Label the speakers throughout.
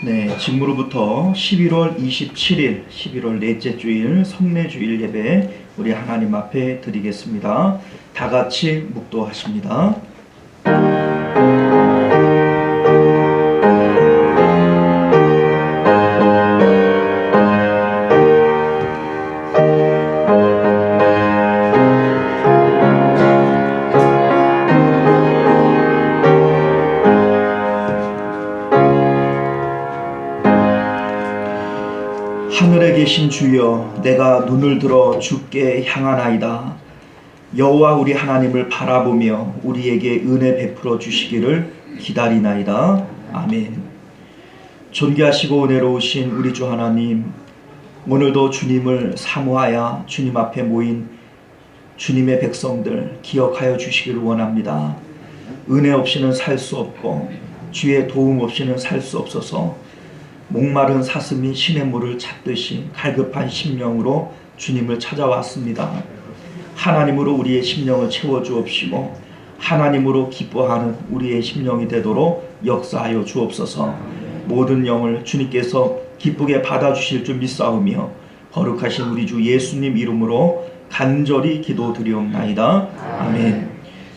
Speaker 1: 네, 지금으로부터 11월 27일, 11월 넷째 주일 성례주일 예배 우리 하나님 앞에 드리겠습니다. 다 같이 묵도하십니다. 하늘에 계신 주여, 내가 눈을 들어 주께 향하나이다. 여호와 우리 하나님을 바라보며 우리에게 은혜 베풀어 주시기를 기다리나이다. 아멘. 존귀하시고 은혜로우신 우리 주 하나님, 오늘도 주님을 사모하여 주님 앞에 모인 주님의 백성들 기억하여 주시기를 원합니다. 은혜 없이는 살 수 없고 주의 도움 없이는 살 수 없어서 목마른 사슴이 신의 물을 찾듯이 갈급한 심령으로 주님을 찾아왔습니다. 하나님으로 우리의 심령을 채워주옵시고 하나님으로 기뻐하는 우리의 심령이 되도록 역사하여 주옵소서. 모든 영을 주님께서 기쁘게 받아주실 줄 믿사오며 거룩하신 우리 주 예수님 이름으로 간절히 기도드리옵나이다. 아멘.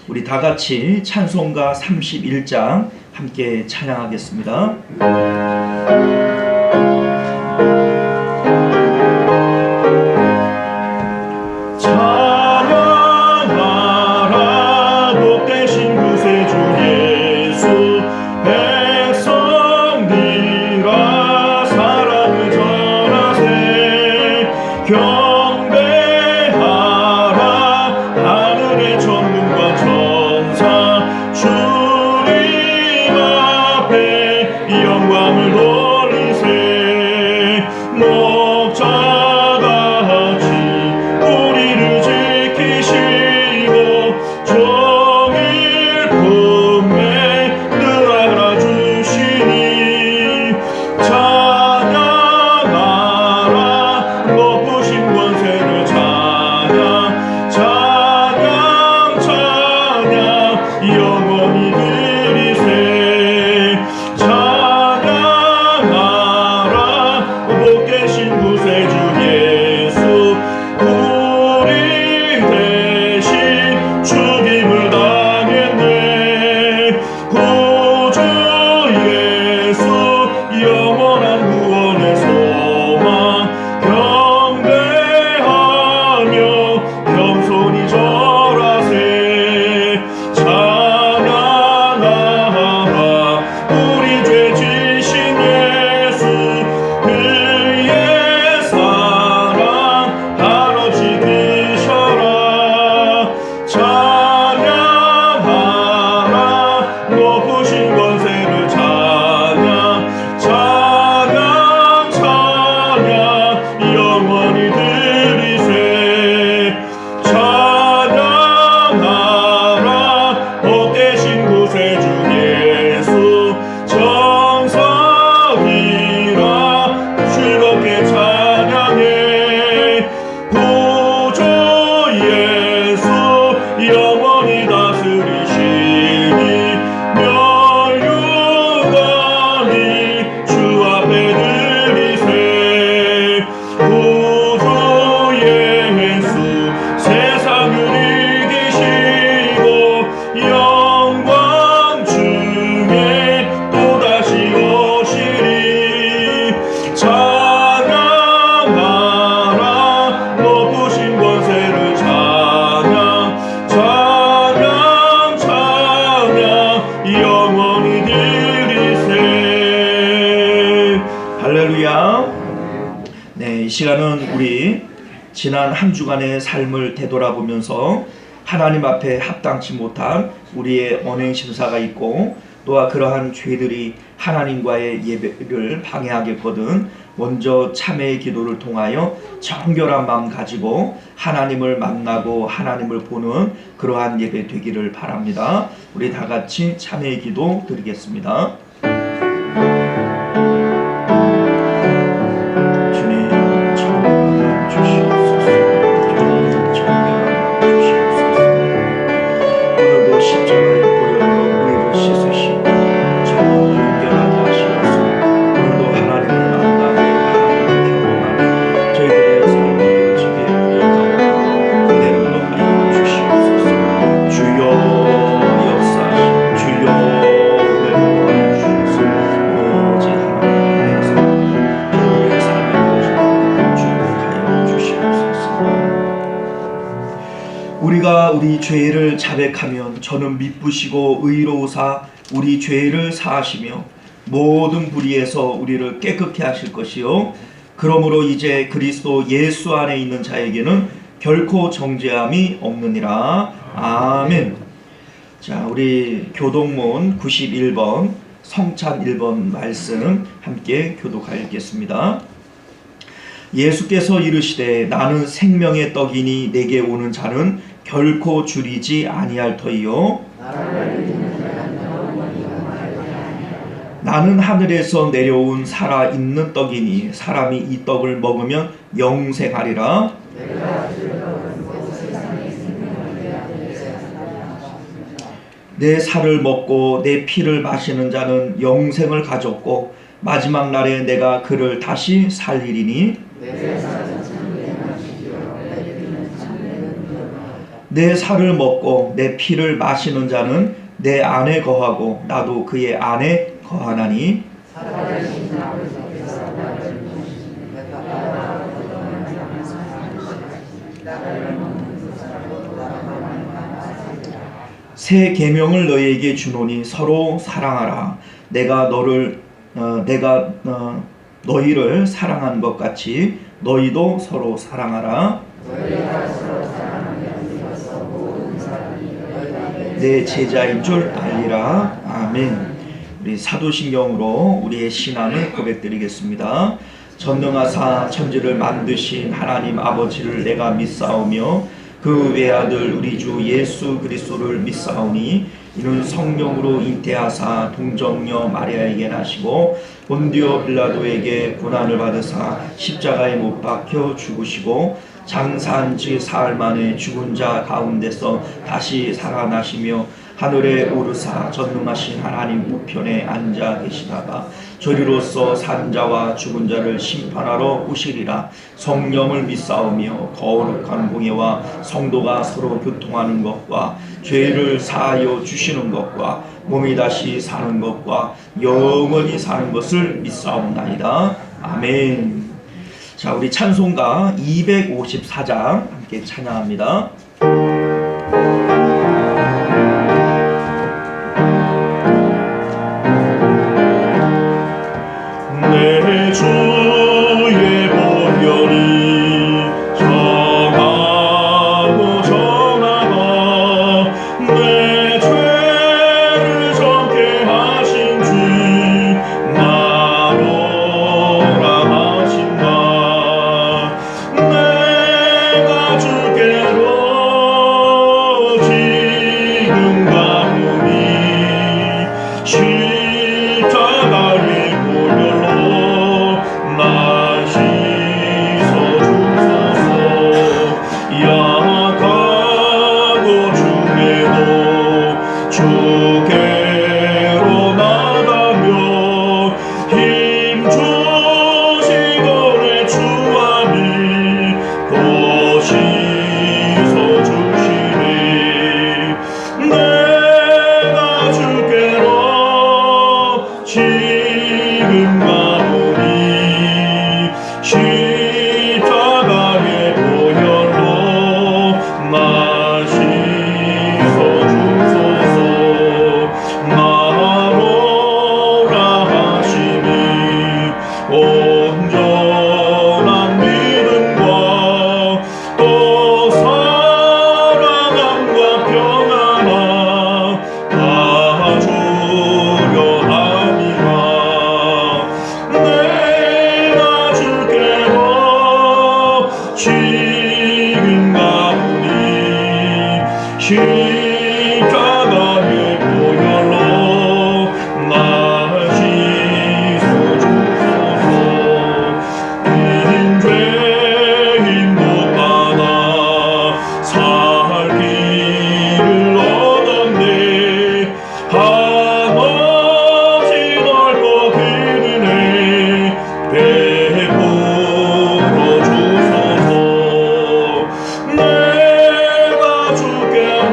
Speaker 1: 우리 다같이 찬송가 31장 함께 찬양하겠습니다.
Speaker 2: 찬양하라 복되신 구세주 예수, 백성들아 사랑을 전하세. 경배하라 하늘의 천군과 천사, 주님 앞에 영광을 돌리세. 목자같이 우리를 지키시고 종일 품에 늘 알아주시니. 찬양하라 높으신 권세를 찬양, 찬양 찬양 영원히 드리세. 찬양하라 복되신 구세주 예수, 우리 대신 죽임을 당했네. 구주 예수 영원한 구원의 소망, 경배하며 겸손히 절하세. 찬양하라 우리 죄 지신 예수, 그의 사랑 한없이 크셔라. 찬양하라 높으신 권세를 찬양, 찬양 찬양 영원히 드리세. 찬양하라 복되신 구세주 예수, 정성이라 즐겁게 찬양해. 구주 예수 영원히 다스리시니 멸류관이 주 앞에 드리세. 구주 예수 세상을 이기시고 영광 중에 또다시 오시리. 찬양하라 높으신 권세를 찬양, 찬양 찬양 영원히 드리세.
Speaker 1: 할렐루야. 네, 이 시간은 우리 지난 한 주간의 삶을 되돌아보면서 하나님 앞에 합당치 못한 우리의 언행 심사가 있고, 또한 그러한 죄들이 하나님과의 예배를 방해하겠거든 먼저 참회의 기도를 통하여 정결한 마음 가지고 하나님을 만나고 하나님을 보는 그러한 예배 되기를 바랍니다. 우리 다 같이 참회의 기도 드리겠습니다. 주님, 정결함 주시옵소서. 정결함 주시옵소서. 오늘도 십자가에 보혈로 우리를 씻으시고 정결하게 하시옵소서. 오늘도 우리가 우리 죄를 자백하면 저는 미쁘시고 의로우사 우리 죄를 사하시며 모든 불의에서 우리를 깨끗게 하실 것이요 그러므로 이제 그리스도 예수 안에 있는 자에게는 결코 정죄함이 없느니라. 아멘. 자, 우리 교동문 91번 성찬 1번 말씀 함께 교독하겠습니다. 예수께서 이르시되 나는 생명의 떡이니 내게 오는 자는 결코 줄이지 아니할 터이요 나는 하늘에서 내려온 살아있는 떡이니 사람이 이 떡을 먹으면 영생하리라. 내 살을 먹고 내 피를 마시는 자는 영생을 가졌고 마지막 날에 내가 그를 다시 살리리니 내 살을 먹고 내 피를 마시는 자는 내 안에 거하고 나도 그의 안에 거하나니 새 계명을 너희에게 주노니 서로 사랑하라. 내가 너희를 사랑한 것 같이 너희도 서로 사랑하라. 내 제자인 줄 알리라. 아멘. 우리 사도신경으로 우리의 신앙을 고백드리겠습니다. 전능하사 천지를 만드신 하나님 아버지를 내가 믿사오며 그 외아들 우리 주 예수 그리스도를 믿사오니 이는 성령으로 잉태하사 동정녀 마리아에게 나시고 본디오 빌라도에게 고난을 받으사 십자가에 못 박혀 죽으시고 장사한 지 사흘 만에 죽은 자 가운데서 다시 살아나시며 하늘에 오르사 전능하신 하나님 우편에 앉아 계시다가 저리로서 산 자와 죽은 자를 심판하러 오시리라. 성령을 믿사오며 거룩한 공예와 성도가 서로 교통하는 것과 죄를 사하여 주시는 것과 몸이 다시 사는 것과 영원히 사는 것을 믿사옵나이다. 아멘. 자, 우리 찬송가 254장 함께 찬양합니다.
Speaker 2: 내 주의 보혈이 정하고 정하다 내 죄를 정케 하신 주 나로라 하신다. 내가 주께로 지금 가오니 십자가의 보혈로 날 씻어주소서. 약하고 중에도 주께로 나가며 힘주시고 내 주함이 또 씻어주시니 내가 주께로 지금 가오니 십자가의 보혈로 날 씻어주소서. 나로라 하시니 온전한 믿음과 또 사랑함과 평안함 다 주려 함이라. 내가 주께로 지금 가오니 십자가의 보혈로 날 씻어주소서. 인죄 힘도 받아 살 길을 얻었네. 한없이 넓고 긴 은혜 베풀어 주소서. 내가 주께로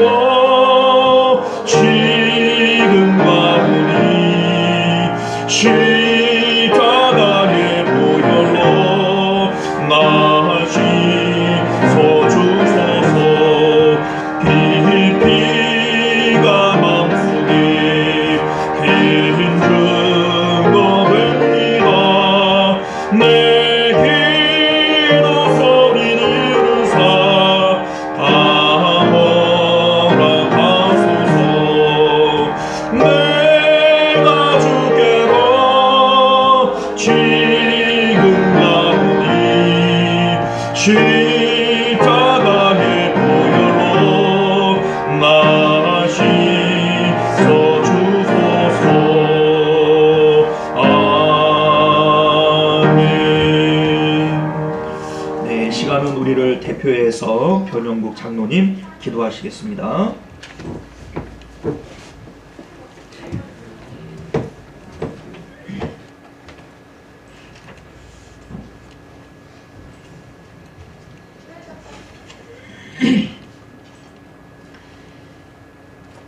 Speaker 1: 이 시간은 우리를 대표해서 변영국 장로님 기도하시겠습니다.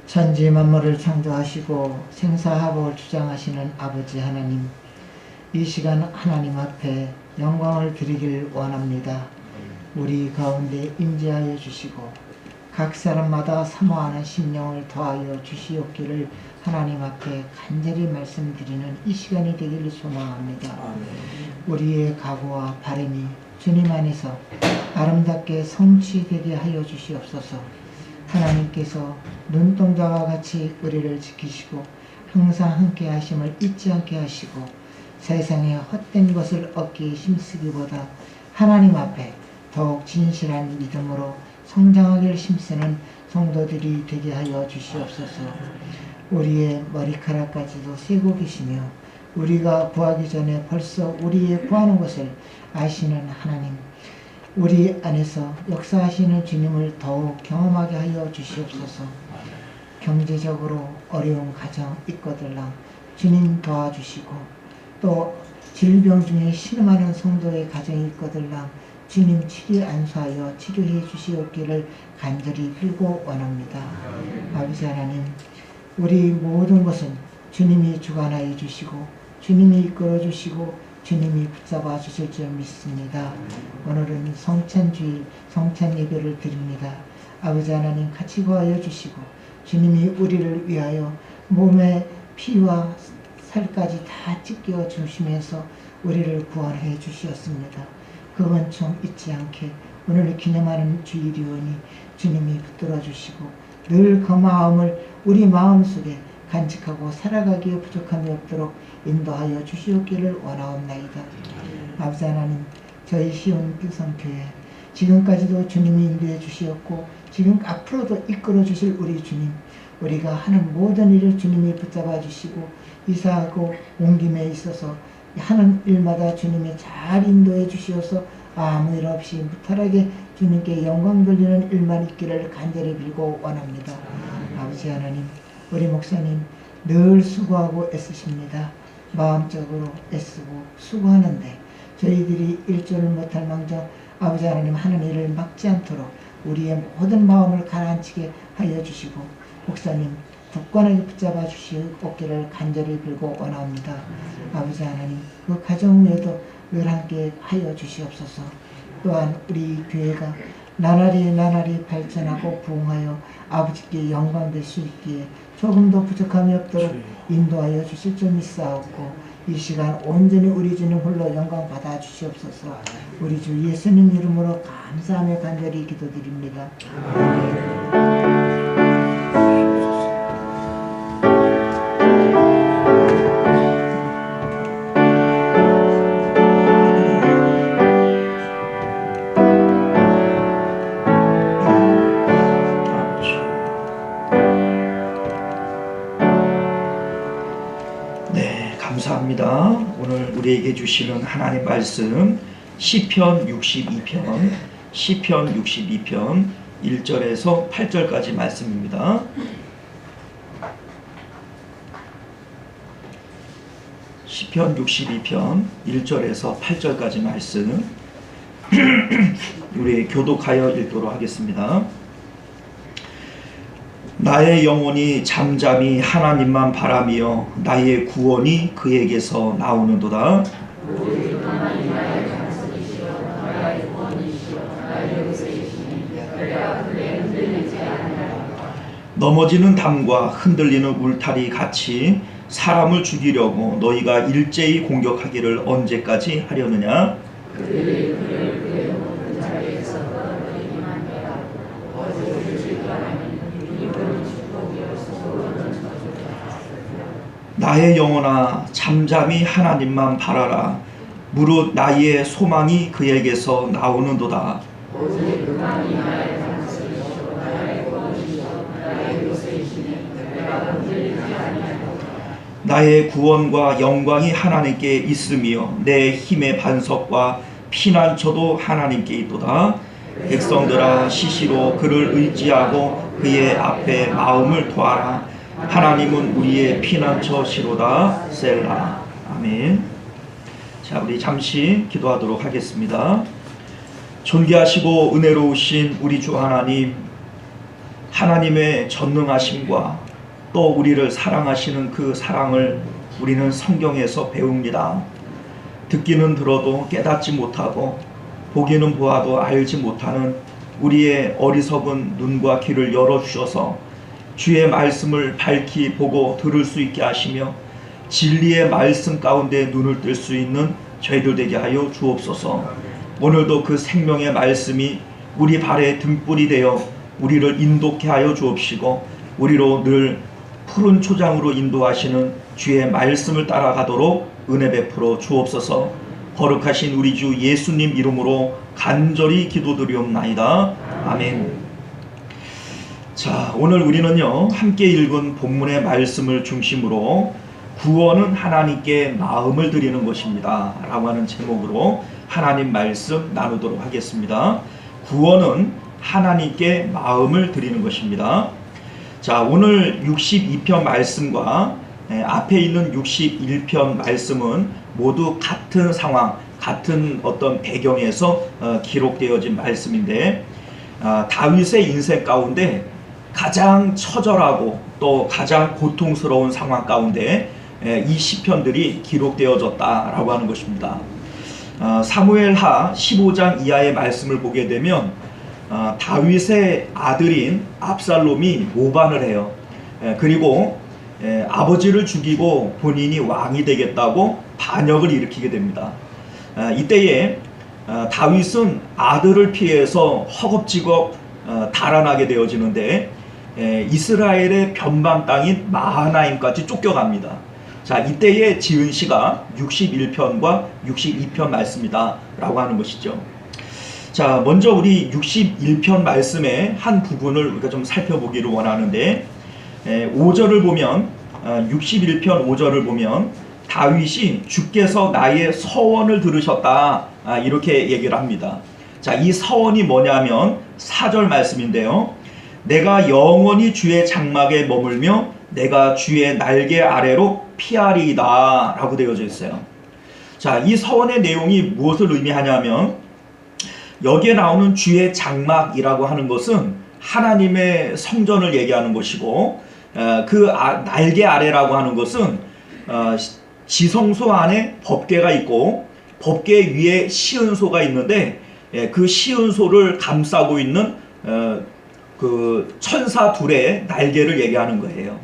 Speaker 3: 천지 만물을 창조하시고 생사화복을 주장하시는 아버지 하나님, 이 시간 하나님 앞에 영광을 드리길 원합니다. 우리 가운데 임재하여 주시고 각 사람마다 사모하는 심령을 더하여 주시옵기를 하나님 앞에 간절히 말씀드리는 이 시간이 되기를 소망합니다. 우리의 각오와 바람이 주님 안에서 아름답게 성취되게 하여 주시옵소서. 하나님께서 눈동자와 같이 우리를 지키시고 항상 함께 하심을 잊지 않게 하시고 세상에 헛된 것을 얻기 힘쓰기보다 하나님 앞에 더욱 진실한 믿음으로 성장하기를 힘쓰는 성도들이 되게 하여 주시옵소서. 우리의 머리카락까지도 세고 계시며 우리가 구하기 전에 벌써 우리의 구하는 것을 아시는 하나님, 우리 안에서 역사하시는 주님을 더욱 경험하게 하여 주시옵소서. 경제적으로 어려운 가정 있거들랑 주님 도와주시고, 또 질병 중에 신음하는 성도의 가정이 있거들랑 주님 치료 안수하여 치료해 주시옵기를 간절히 빌고 원합니다. 아버지 하나님, 우리 모든 것은 주님이 주관하여 주시고 주님이 이끌어 주시고 주님이 붙잡아 주실 줄 믿습니다. 오늘은 성찬주일 성찬 예배를 드립니다. 아버지 하나님 같이 구하여 주시고 주님이 우리를 위하여 몸에 피와 살까지 다 찢겨 주시면서 우리를 구원해 주시었습니다. 그 은총 잊지 않게 오늘 기념하는 주일이오니 주님이 붙들어 주시고 늘 그 마음을 우리 마음속에 간직하고 살아가기에 부족함이 없도록 인도하여 주시옵기를 원하옵나이다. 아버지 하나님, 저희 시온 교성교회 지금까지도 주님이 인도해 주시었고 지금 앞으로도 이끌어 주실 우리 주님, 우리가 하는 모든 일을 주님이 붙잡아 주시고 이사하고 옮김에 있어서 하는 일마다 주님이 잘 인도해 주시어서 아무 일 없이 무탈하게 주님께 영광 돌리는 일만 있기를 간절히 빌고 원합니다. 아버지 하나님, 우리 목사님 늘 수고하고 애쓰십니다. 마음적으로 애쓰고 수고하는데 저희들이 일조를 못할 망정 아버지 하나님 하는 일을 막지 않도록 우리의 모든 마음을 가라앉히게 하여 주시고 목사님 굳건하게 붙잡아 주시옵기를 간절히 빌고 원합니다. 아버지 하나님, 그 가정 외에도 늘 함께 하여 주시옵소서. 또한 우리 교회가 나날이 발전하고 부흥하여 아버지께 영광될 수 있기에 조금도 부족함이 없도록 인도하여 주실 줄 믿사옵고 이 시간 온전히 우리 주님 홀로 영광 받아 주시옵소서. 우리 주 예수님 이름으로 감사하며 간절히 기도드립니다.
Speaker 1: 감사합니다. 오늘 우리에게 주시는 하나님 말씀 시편 62편 1절에서 8절까지 말씀입니다. 시편 62편 1절에서 8절까지 말씀 우리 교독하여 읽도록 하겠습니다. 나의 영혼이 잠잠히 하나님만 바라며 나의 구원이 그에게서 나오는도다. 넘어지는 담과 흔들리는 울타리 같이 사람을 죽이려고 너희가 일제히 공격하기를 언제까지 하려느냐? 나의 영혼아 잠잠히 하나님만 바라라. 무릇 나의 소망이 그에게서 나오는도다. 나의 구원과 영광이 하나님께 있으며 내 힘의 반석과 피난처도 하나님께 있도다. 백성들아 시시로 그를 의지하고 그의 앞에 마음을 토하라. 하나님은 우리의 피난처시로다. 셀라. 아멘. 자, 우리 잠시 기도하도록 하겠습니다. 존귀하시고 은혜로우신 우리 주 하나님, 하나님의 전능하심과 또 우리를 사랑하시는 그 사랑을 우리는 성경에서 배웁니다. 듣기는 들어도 깨닫지 못하고 보기는 보아도 알지 못하는 우리의 어리석은 눈과 귀를 열어주셔서 주의 말씀을 밝히 보고 들을 수 있게 하시며 진리의 말씀 가운데 눈을 뜰 수 있는 저희들 되게 하여 주옵소서. 오늘도 그 생명의 말씀이 우리 발의 등불이 되어 우리를 인도케 하여 주옵시고 우리로 늘 푸른 초장으로 인도하시는 주의 말씀을 따라가도록 은혜 베풀어 주옵소서. 거룩하신 우리 주 예수님 이름으로 간절히 기도드리옵나이다. 아멘. 자, 오늘 우리는요 함께 읽은 본문의 말씀을 중심으로 구원은 하나님께 마음을 드리는 것입니다 라고 하는 제목으로 하나님 말씀 나누도록 하겠습니다. 구원은 하나님께 마음을 드리는 것입니다. 자, 오늘 62편 말씀과 앞에 있는 61편 말씀은 모두 같은 상황, 같은 어떤 배경에서 기록되어진 말씀인데 다윗의 인생 가운데 가장 처절하고 또 가장 고통스러운 상황 가운데 이 시편들이 기록되어졌다라고 하는 것입니다. 사무엘하 15장 이하의 말씀을 보게 되면 다윗의 아들인 압살롬이 모반을 해요. 그리고 아버지를 죽이고 본인이 왕이 되겠다고 반역을 일으키게 됩니다. 이때에 다윗은 아들을 피해서 허겁지겁 달아나게 되어지는데 이스라엘의 변방 땅인 마하나임까지 쫓겨갑니다. 자, 이때에 지은 시가 61편과 62편 말씀이다 라고 하는 것이죠. 자, 먼저 우리 61편 말씀의 한 부분을 우리가 좀 살펴보기를 원하는데 5절을 보면 61편 5절을 보면 다윗이 주께서 나의 서원을 들으셨다 이렇게 얘기를 합니다. 자, 이 서원이 뭐냐면 4절 말씀인데요. 내가 영원히 주의 장막에 머물며 내가 주의 날개 아래로 피하리이다 라고 되어져 있어요. 자, 이 서원의 내용이 무엇을 의미하냐면 여기에 나오는 주의 장막이라고 하는 것은 하나님의 성전을 얘기하는 것이고 그 날개 아래라고 하는 것은 지성소 안에 법궤가 있고 법궤 위에 시은소가 있는데 그 시은소를 감싸고 있는 그 천사 둘의 날개를 얘기하는 거예요.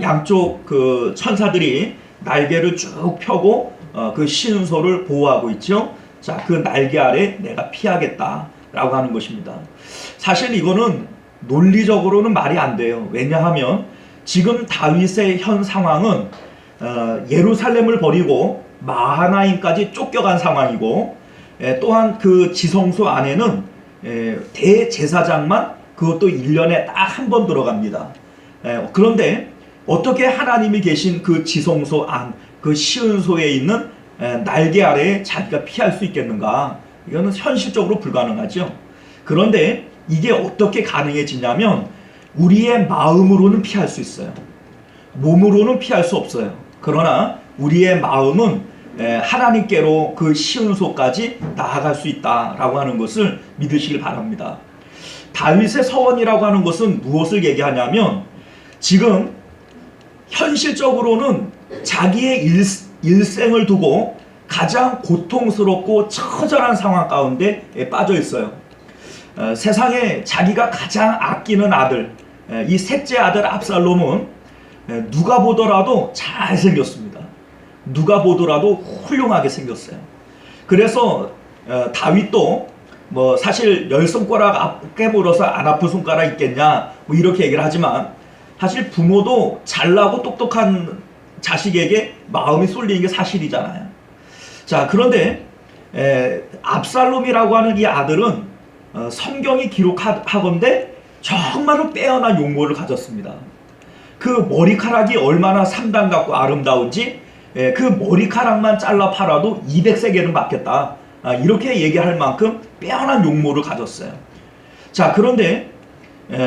Speaker 1: 양쪽 그 천사들이 날개를 쭉 펴고 그 시은소를 보호하고 있죠. 자, 그 날개 아래 내가 피하겠다라고 하는 것입니다. 사실 이거는 논리적으로는 말이 안 돼요. 왜냐하면 지금 다윗의 현 상황은 예루살렘을 버리고 마하나임까지 쫓겨간 상황이고 또한 그 지성소 안에는 대제사장만 그것도 1년에 딱 한 번 들어갑니다. 그런데 어떻게 하나님이 계신 그 지성소 안, 그 시은소에 있는 날개 아래에 자기가 피할 수 있겠는가? 이거는 현실적으로 불가능하죠. 그런데 이게 어떻게 가능해지냐면 우리의 마음으로는 피할 수 있어요. 몸으로는 피할 수 없어요. 그러나 우리의 마음은 하나님께로 그 시은소까지 나아갈 수 있다라고 하는 것을 믿으시길 바랍니다. 다윗의 서원이라고 하는 것은 무엇을 얘기하냐면 지금 현실적으로는 자기의 일생을 두고 가장 고통스럽고 처절한 상황 가운데 빠져 있어요. 세상에 자기가 가장 아끼는 아들, 이 셋째 아들 압살롬은 누가 보더라도 잘생겼습니다. 누가 보더라도 훌륭하게 생겼어요. 그래서 다윗도 뭐 사실 10손가락 깨물어서 안 아픈 손가락 있겠냐 뭐 이렇게 얘기를 하지만 사실 부모도 잘나고 똑똑한 자식에게 마음이 쏠리는 게 사실이잖아요. 자, 그런데 압살롬이라고 하는 이 아들은 성경이 기록하건대 정말로 빼어난 용모를 가졌습니다. 그 머리카락이 얼마나 삼단 같고 아름다운지 그 머리카락만 잘라 팔아도 200세겔은 받겠다 이렇게 얘기할 만큼 빼어난 용모를 가졌어요. 자, 그런데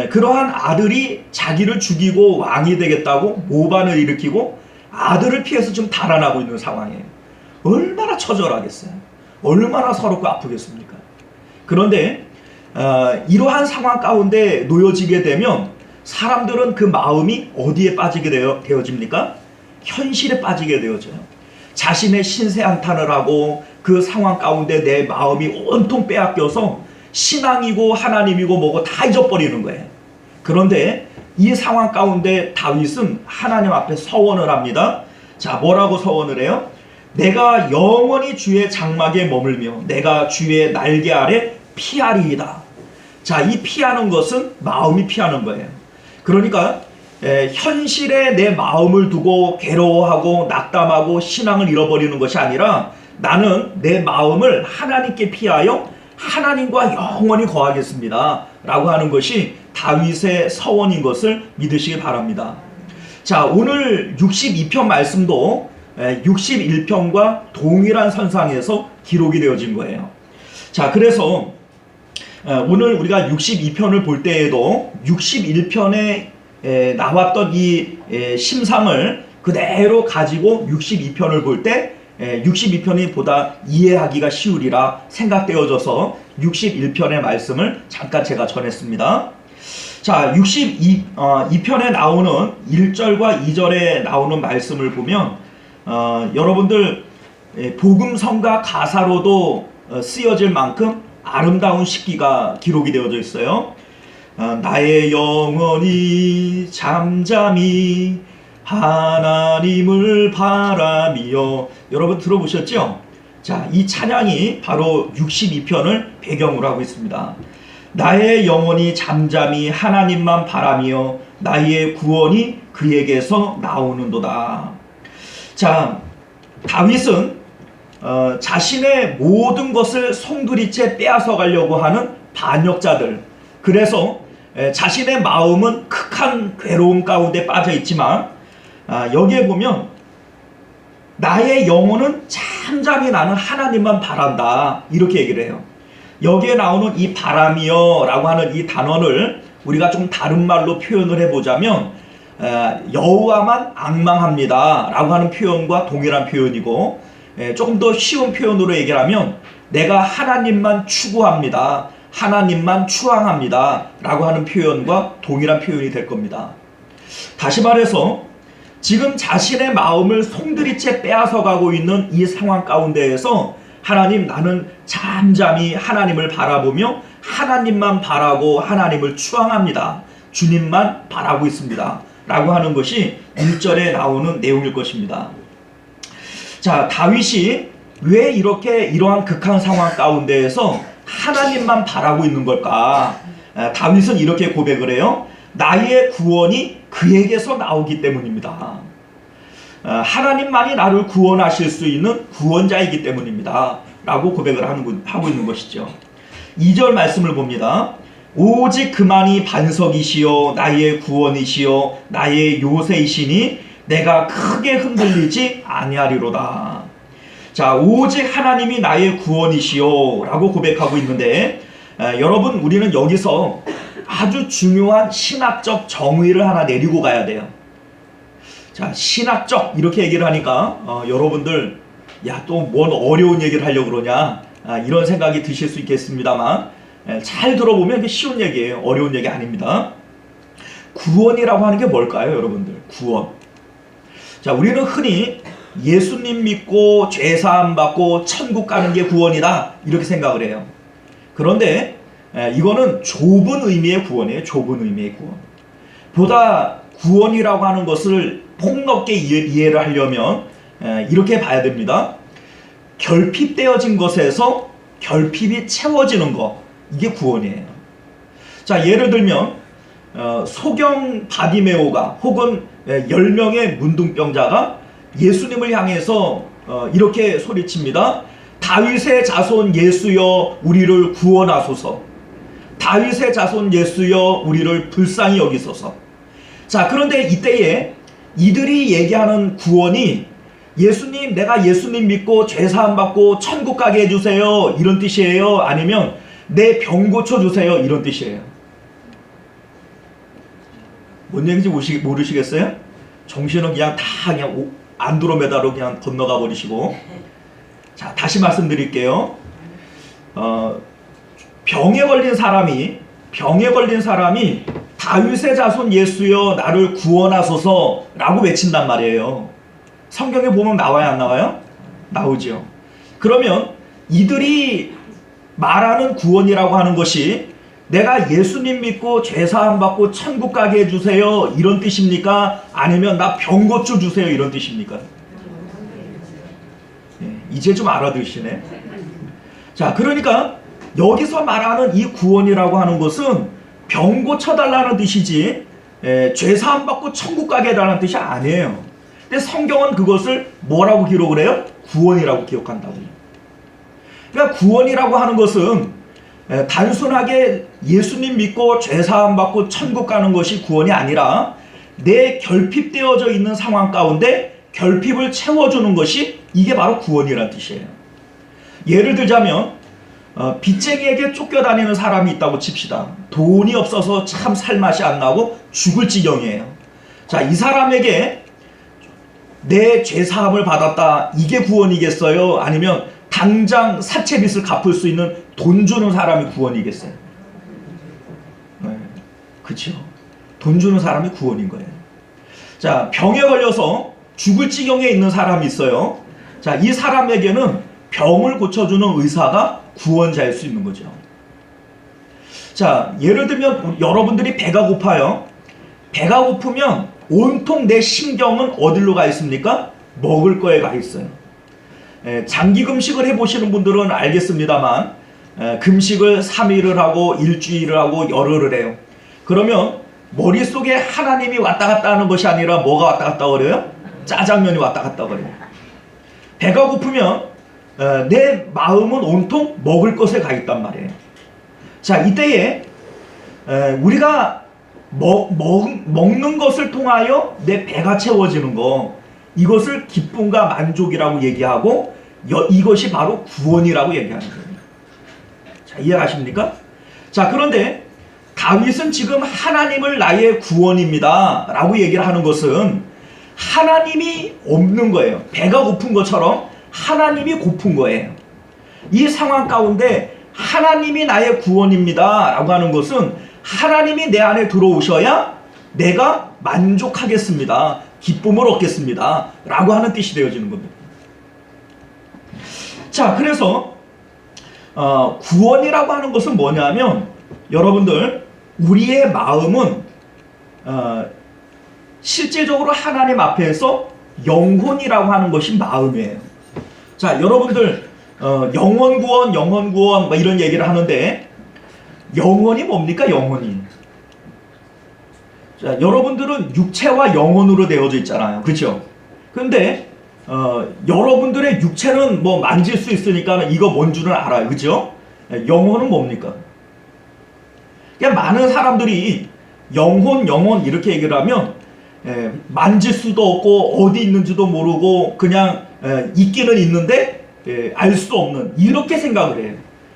Speaker 1: 그러한 아들이 자기를 죽이고 왕이 되겠다고 모반을 일으키고 아들을 피해서 지금 달아나고 있는 상황이에요. 얼마나 처절하겠어요. 얼마나 서럽고 아프겠습니까? 그런데 이러한 상황 가운데 놓여지게 되면 사람들은 그 마음이 어디에 빠지게 되어집니까? 현실에 빠지게 되어져요. 자신의 신세 한탄을 하고 그 상황 가운데 내 마음이 온통 빼앗겨서 신앙이고 하나님이고 뭐고 다 잊어버리는 거예요. 그런데 이 상황 가운데 다윗은 하나님 앞에 서원을 합니다. 자, 뭐라고 서원을 해요? 내가 영원히 주의 장막에 머물며 내가 주의 날개 아래 피하리이다. 자, 이 피하는 것은 마음이 피하는 거예요. 그러니까 현실에 내 마음을 두고 괴로워하고 낙담하고 신앙을 잃어버리는 것이 아니라 나는 내 마음을 하나님께 피하여 하나님과 영원히 거하겠습니다 라고 하는 것이 다윗의 서원인 것을 믿으시기 바랍니다. 자, 오늘 62편 말씀도 61편과 동일한 선상에서 기록이 되어진 거예요. 자, 그래서 오늘 우리가 62편을 볼 때에도 61편에 나왔던 이 심상을 그대로 가지고 62편을 볼 때 62편이 보다 이해하기가 쉬우리라 생각되어져서 61편의 말씀을 잠깐 제가 전했습니다. 자, 62편에 나오는 1절과 2절에 나오는 말씀을 보면 여러분들 복음성가 가사로도 쓰여질 만큼 아름다운 식기가 기록이 되어져 있어요. 나의 영혼이 잠잠히 하나님을 바라며. 여러분 들어보셨죠? 자, 이 찬양이 바로 62편을 배경으로 하고 있습니다. 나의 영혼이 잠잠히 하나님만 바라며 나의 구원이 그에게서 나오는도다. 자, 다윗은 자신의 모든 것을 송두리째 빼앗아 가려고 하는 반역자들, 그래서 자신의 마음은 극한 괴로움 가운데 빠져 있지만 여기에 보면 나의 영혼은 잠잠히 나는 하나님만 바란다 이렇게 얘기를 해요. 여기에 나오는 이 바람이여 라고 하는 이 단어를 우리가 좀 다른 말로 표현을 해보자면 여호와만 앙망합니다 라고 하는 표현과 동일한 표현이고, 조금 더 쉬운 표현으로 얘기하면 내가 하나님만 추구합니다, 하나님만 추앙합니다 라고 하는 표현과 동일한 표현이 될 겁니다. 다시 말해서 지금 자신의 마음을 송두리째 빼앗아 가고 있는 이 상황 가운데에서 하나님, 나는 잠잠히 하나님을 바라보며 하나님만 바라고 하나님을 추앙합니다, 주님만 바라고 있습니다 라고 하는 것이 1절에 나오는 내용일 것입니다. 자, 다윗이 왜 이렇게 이러한 극한 상황 가운데에서 하나님만 바라고 있는 걸까? 다윗은 이렇게 고백을 해요. 나의 구원이 그에게서 나오기 때문입니다. 하나님만이 나를 구원하실 수 있는 구원자이기 때문입니다 라고 고백을 하고 있는 것이죠. 2절 말씀을 봅니다. 오직 그만이 반석이시요 나의 구원이시요 나의 요새이시니 내가 크게 흔들리지 아니하리로다. 자, 오직 하나님이 나의 구원이시요 라고 고백하고 있는데 여러분, 우리는 여기서 아주 중요한 신학적 정의를 하나 내리고 가야 돼요. 자, 신학적 이렇게 얘기를 하니까 여러분들 야, 또 뭔 어려운 얘기를 하려고 그러냐 이런 생각이 드실 수 있겠습니다만 잘 들어보면 이게 쉬운 얘기예요. 어려운 얘기 아닙니다. 구원이라고 하는 게 뭘까요, 여러분들? 구원. 자, 우리는 흔히 예수님 믿고 죄사함 받고 천국 가는 게 구원이다 이렇게 생각을 해요. 그런데 이거는 좁은 의미의 구원이에요. 좁은 의미의 구원. 보다 구원이라고 하는 것을 폭넓게 이해를 하려면 이렇게 봐야 됩니다. 결핍되어진 것에서 결핍이 채워지는 것, 이게 구원이에요. 자, 예를 들면 소경 바디메오가 혹은 10명의 문둥병자가 예수님을 향해서 이렇게 소리칩니다. 다윗의 자손 예수여 우리를 구원하소서. 다윗의 자손 예수여 우리를 불쌍히 여기소서. 자, 그런데 이때에 이들이 얘기하는 구원이 예수님, 내가 예수님 믿고 죄사함 받고 천국 가게 해주세요, 이런 뜻이에요? 아니면 내 병 고쳐주세요, 이런 뜻이에요? 뭔 얘기인지 모르시겠어요? 정신은 그냥 다 그냥 안드로메다로 그냥 건너가 버리시고. 자, 다시 말씀드릴게요. 병에 걸린 사람이 다윗의 자손 예수여 나를 구원하소서 라고 외친단 말이에요. 성경에 보면 나와요, 안 나와요? 나오죠. 그러면 이들이 말하는 구원이라고 하는 것이 내가 예수님 믿고 죄사함 받고 천국 가게 해주세요, 이런 뜻입니까? 아니면 나 병 고쳐주세요, 이런 뜻입니까? 이제 좀 알아들으시네. 자, 그러니까 여기서 말하는 이 구원이라고 하는 것은 병 고쳐달라는 뜻이지 죄사함 받고 천국 가게 해달라는 뜻이 아니에요. 근데 성경은 그것을 뭐라고 기록을 해요? 구원이라고 기억한다고요. 그러니까 구원이라고 하는 것은 단순하게 예수님 믿고 죄사함 받고 천국 가는 것이 구원이 아니라 내 결핍되어져 있는 상황 가운데 결핍을 채워주는 것이, 이게 바로 구원이라는 뜻이에요. 예를 들자면 빚쟁이에게 쫓겨다니는 사람이 있다고 칩시다. 돈이 없어서 참 살맛이 안 나고 죽을 지경이에요. 자, 이 사람에게 내 죄사함을 받았다, 이게 구원이겠어요? 아니면 당장 사채빚을 갚을 수 있는 돈 주는 사람이 구원이겠어요? 네, 그렇죠. 돈 주는 사람이 구원인 거예요. 자, 병에 걸려서 죽을 지경에 있는 사람이 있어요. 자, 이 사람에게는 병을 고쳐주는 의사가 구원자일 수 있는 거죠. 자, 예를 들면 여러분들이 배가 고파요. 배가 고프면 온통 내 신경은 어디로 가 있습니까? 먹을 거에 가 있어요. 장기 금식을 해보시는 분들은 알겠습니다만 금식을 3일을 하고 일주일을 하고 열흘을 해요. 그러면 머릿속에 하나님이 왔다 갔다 하는 것이 아니라 뭐가 왔다 갔다 거려요? 짜장면이 왔다 갔다 거려요. 배가 고프면 내 마음은 온통 먹을 것에 가 있단 말이에요. 자, 이때에 우리가 먹는 것을 통하여 내 배가 채워지는 거, 이것을 기쁨과 만족이라고 얘기하고 이것이 바로 구원이라고 얘기하는 거예요. 자, 이해하십니까? 자, 그런데 다윗은 지금 하나님을 나의 구원입니다 라고 얘기를 하는 것은 하나님이 없는 거예요. 배가 고픈 것처럼 하나님이 고픈 거예요. 이 상황 가운데 하나님이 나의 구원입니다 라고 하는 것은 하나님이 내 안에 들어오셔야 내가 만족하겠습니다, 기쁨을 얻겠습니다 라고 하는 뜻이 되어지는 겁니다. 자, 그래서 구원이라고 하는 것은 뭐냐면, 여러분들, 우리의 마음은 실제적으로 하나님 앞에서 영혼이라고 하는 것이 마음이에요. 자, 여러분들 영혼 구원 뭐 이런 얘기를 하는데 영혼이 뭡니까? 영혼이. 자, 여러분들은 육체와 영혼으로 되어져 있잖아요. 그렇죠? 근데 여러분들의 육체는 뭐 만질 수 있으니까 이거 뭔 줄은 알아요. 그렇죠? 영혼은 뭡니까? 그러니까 많은 사람들이 영혼 이렇게 얘기를 하면 만질 수도 없고 어디 있는지도 모르고 그냥 있기는 있는데 알 수 없는, 이렇게 생각을 해요.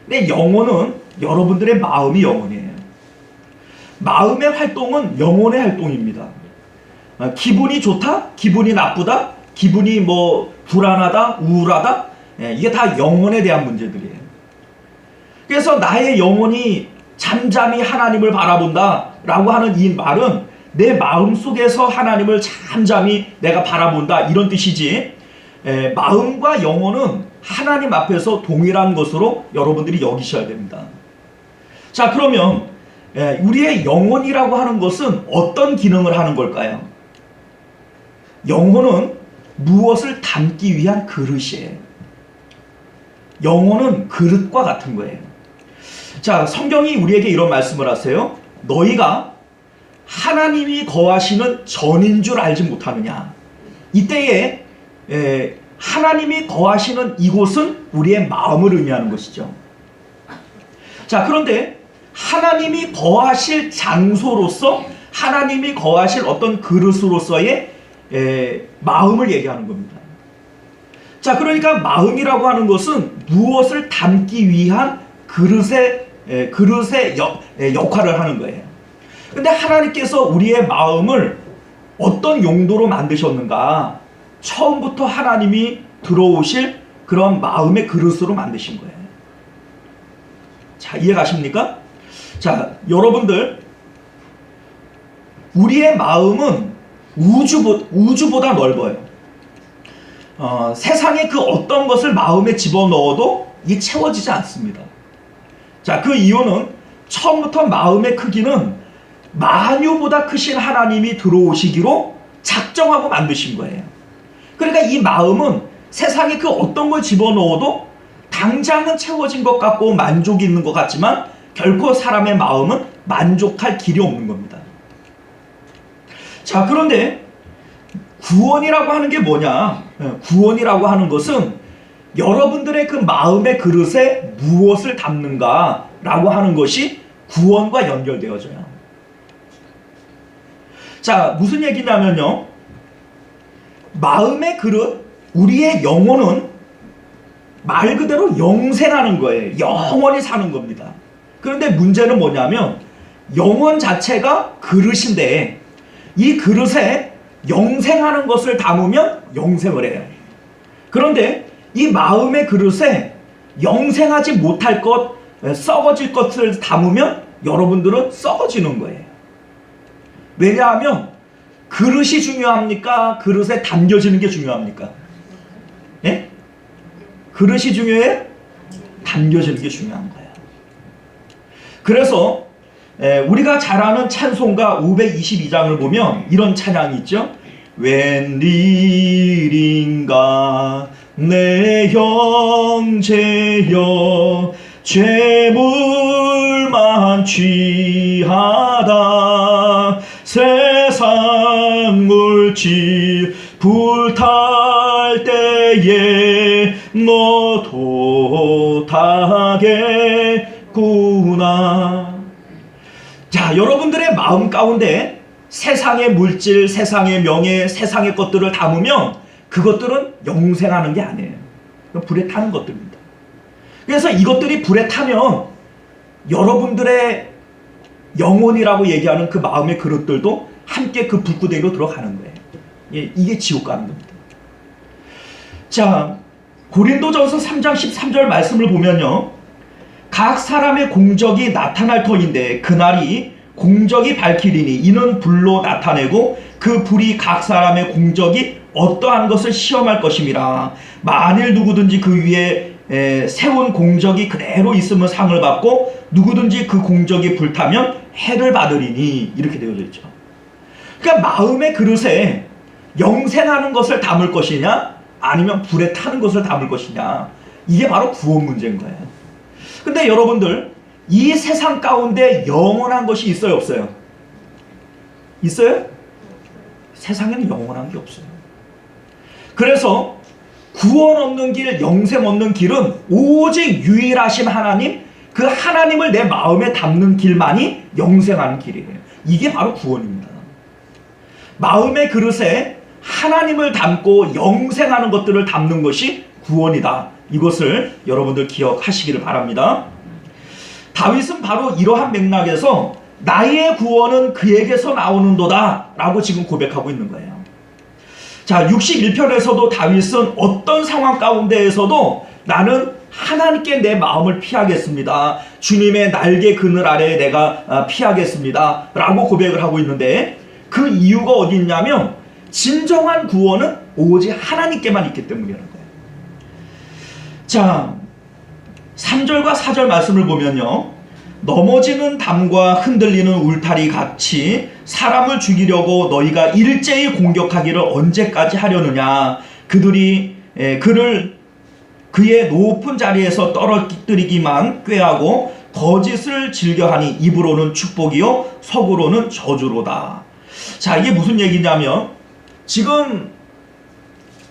Speaker 1: 근데 영혼은 여러분들의 마음이 영혼이에요. 마음의 활동은 영혼의 활동입니다. 기분이 좋다? 기분이 나쁘다? 기분이 뭐 불안하다? 우울하다? 이게 다 영혼에 대한 문제들이에요. 그래서 나의 영혼이 잠잠히 하나님을 바라본다 라고 하는 이 말은 내 마음 속에서 하나님을 잠잠히 내가 바라본다, 이런 뜻이지, 마음과 영혼은 하나님 앞에서 동일한 것으로 여러분들이 여기셔야 됩니다. 자, 그러면 우리의 영혼이라고 하는 것은 어떤 기능을 하는 걸까요? 영혼은 무엇을 담기 위한 그릇이에요. 영혼은 그릇과 같은 거예요. 자, 성경이 우리에게 이런 말씀을 하세요. 너희가 하나님이 거하시는 전인 줄 알지 못하느냐. 이때에 하나님이 거하시는 이곳은 우리의 마음을 의미하는 것이죠. 자, 그런데 하나님이 거하실 장소로서, 하나님이 거하실 어떤 그릇으로서의 마음을 얘기하는 겁니다. 자, 그러니까 마음이라고 하는 것은 무엇을 담기 위한 그릇의 역할을 하는 거예요. 근데 하나님께서 우리의 마음을 어떤 용도로 만드셨는가? 처음부터 하나님이 들어오실 그런 마음의 그릇으로 만드신 거예요. 자, 이해가십니까? 자, 여러분들, 우리의 마음은 우주보다 넓어요. 세상에 그 어떤 것을 마음에 집어넣어도 이게 채워지지 않습니다. 자, 그 이유는 처음부터 마음의 크기는 만유보다 크신 하나님이 들어오시기로 작정하고 만드신 거예요. 그러니까 이 마음은 세상에 그 어떤 걸 집어넣어도 당장은 채워진 것 같고 만족이 있는 것 같지만 결코 사람의 마음은 만족할 길이 없는 겁니다. 자, 그런데 구원이라고 하는 게 뭐냐? 구원이라고 하는 것은 여러분들의 그 마음의 그릇에 무엇을 담는가라고 하는 것이 구원과 연결되어져요. 자, 무슨 얘기냐면요, 마음의 그릇, 우리의 영혼은 말 그대로 영생하는 거예요. 영원히 사는 겁니다. 그런데 문제는 뭐냐면 영혼 자체가 그릇인데 이 그릇에 영생하는 것을 담으면 영생을 해요. 그런데 이 마음의 그릇에 영생하지 못할 것, 썩어질 것을 담으면 여러분들은 썩어지는 거예요. 왜냐하면 그릇이 중요합니까? 그릇에 담겨지는 게 중요합니까? 예? 그릇이 중요해요? 담겨지는 게 중요한 거예요. 그래서 우리가 잘 아는 찬송가 522장을 보면 이런 찬양이 있죠. 웬일인가 내 형제여 죄물만 취하다 세상 물질 불탈 때에 너도 타겠구나. 자, 여러분들의 마음 가운데 세상의 물질, 세상의 명예, 세상의 것들을 담으면 그것들은 영생하는 게 아니에요. 불에 타는 것들입니다. 그래서 이것들이 불에 타면 여러분들의 영혼이라고 얘기하는 그 마음의 그릇들도 함께 그 불구덩이로 들어가는 거예요. 예, 이게 지옥 가는 겁니다. 자, 고린도전서 3장 13절 말씀을 보면요, 각 사람의 공적이 나타날 터인데 그날이 공적이 밝히리니 이는 불로 나타내고 그 불이 각 사람의 공적이 어떠한 것을 시험할 것임이라. 만일 누구든지 그 위에 세운 공적이 그대로 있으면 상을 받고 누구든지 그 공적이 불타면 해를 받으리니, 이렇게 되어져 있죠. 그러니까 마음의 그릇에 영생하는 것을 담을 것이냐 아니면 불에 타는 것을 담을 것이냐, 이게 바로 구원 문제인 거예요. 근데 여러분들, 이 세상 가운데 영원한 것이 있어요, 없어요? 있어요? 세상에는 영원한 게 없어요. 그래서 구원 없는 길, 영생 없는 길은 오직 유일하신 하나님, 그 하나님을 내 마음에 담는 길만이 영생하는 길이에요. 이게 바로 구원입니다. 마음의 그릇에 하나님을 담고 영생하는 것들을 담는 것이 구원이다. 이것을 여러분들 기억하시기를 바랍니다. 다윗은 바로 이러한 맥락에서 나의 구원은 그에게서 나오는도다 라고 지금 고백하고 있는 거예요. 자, 61편에서도 다윗은 어떤 상황 가운데에서도 나는 하나님께 내 마음을 피하겠습니다. 주님의 날개 그늘 아래에 내가 피하겠습니다 라고 고백을 하고 있는데, 그 이유가 어디 있냐면 진정한 구원은 오직 하나님께만 있기 때문이라는 거예요. 자, 3절과 4절 말씀을 보면요, 넘어지는 담과 흔들리는 울타리 같이 사람을 죽이려고 너희가 일제히 공격하기를 언제까지 하려느냐. 그들이 그의 높은 자리에서 떨어뜨리기만 꾀하고 거짓을 즐겨하니 입으로는 축복이요 속으로는 저주로다. 자, 이게 무슨 얘기냐면 지금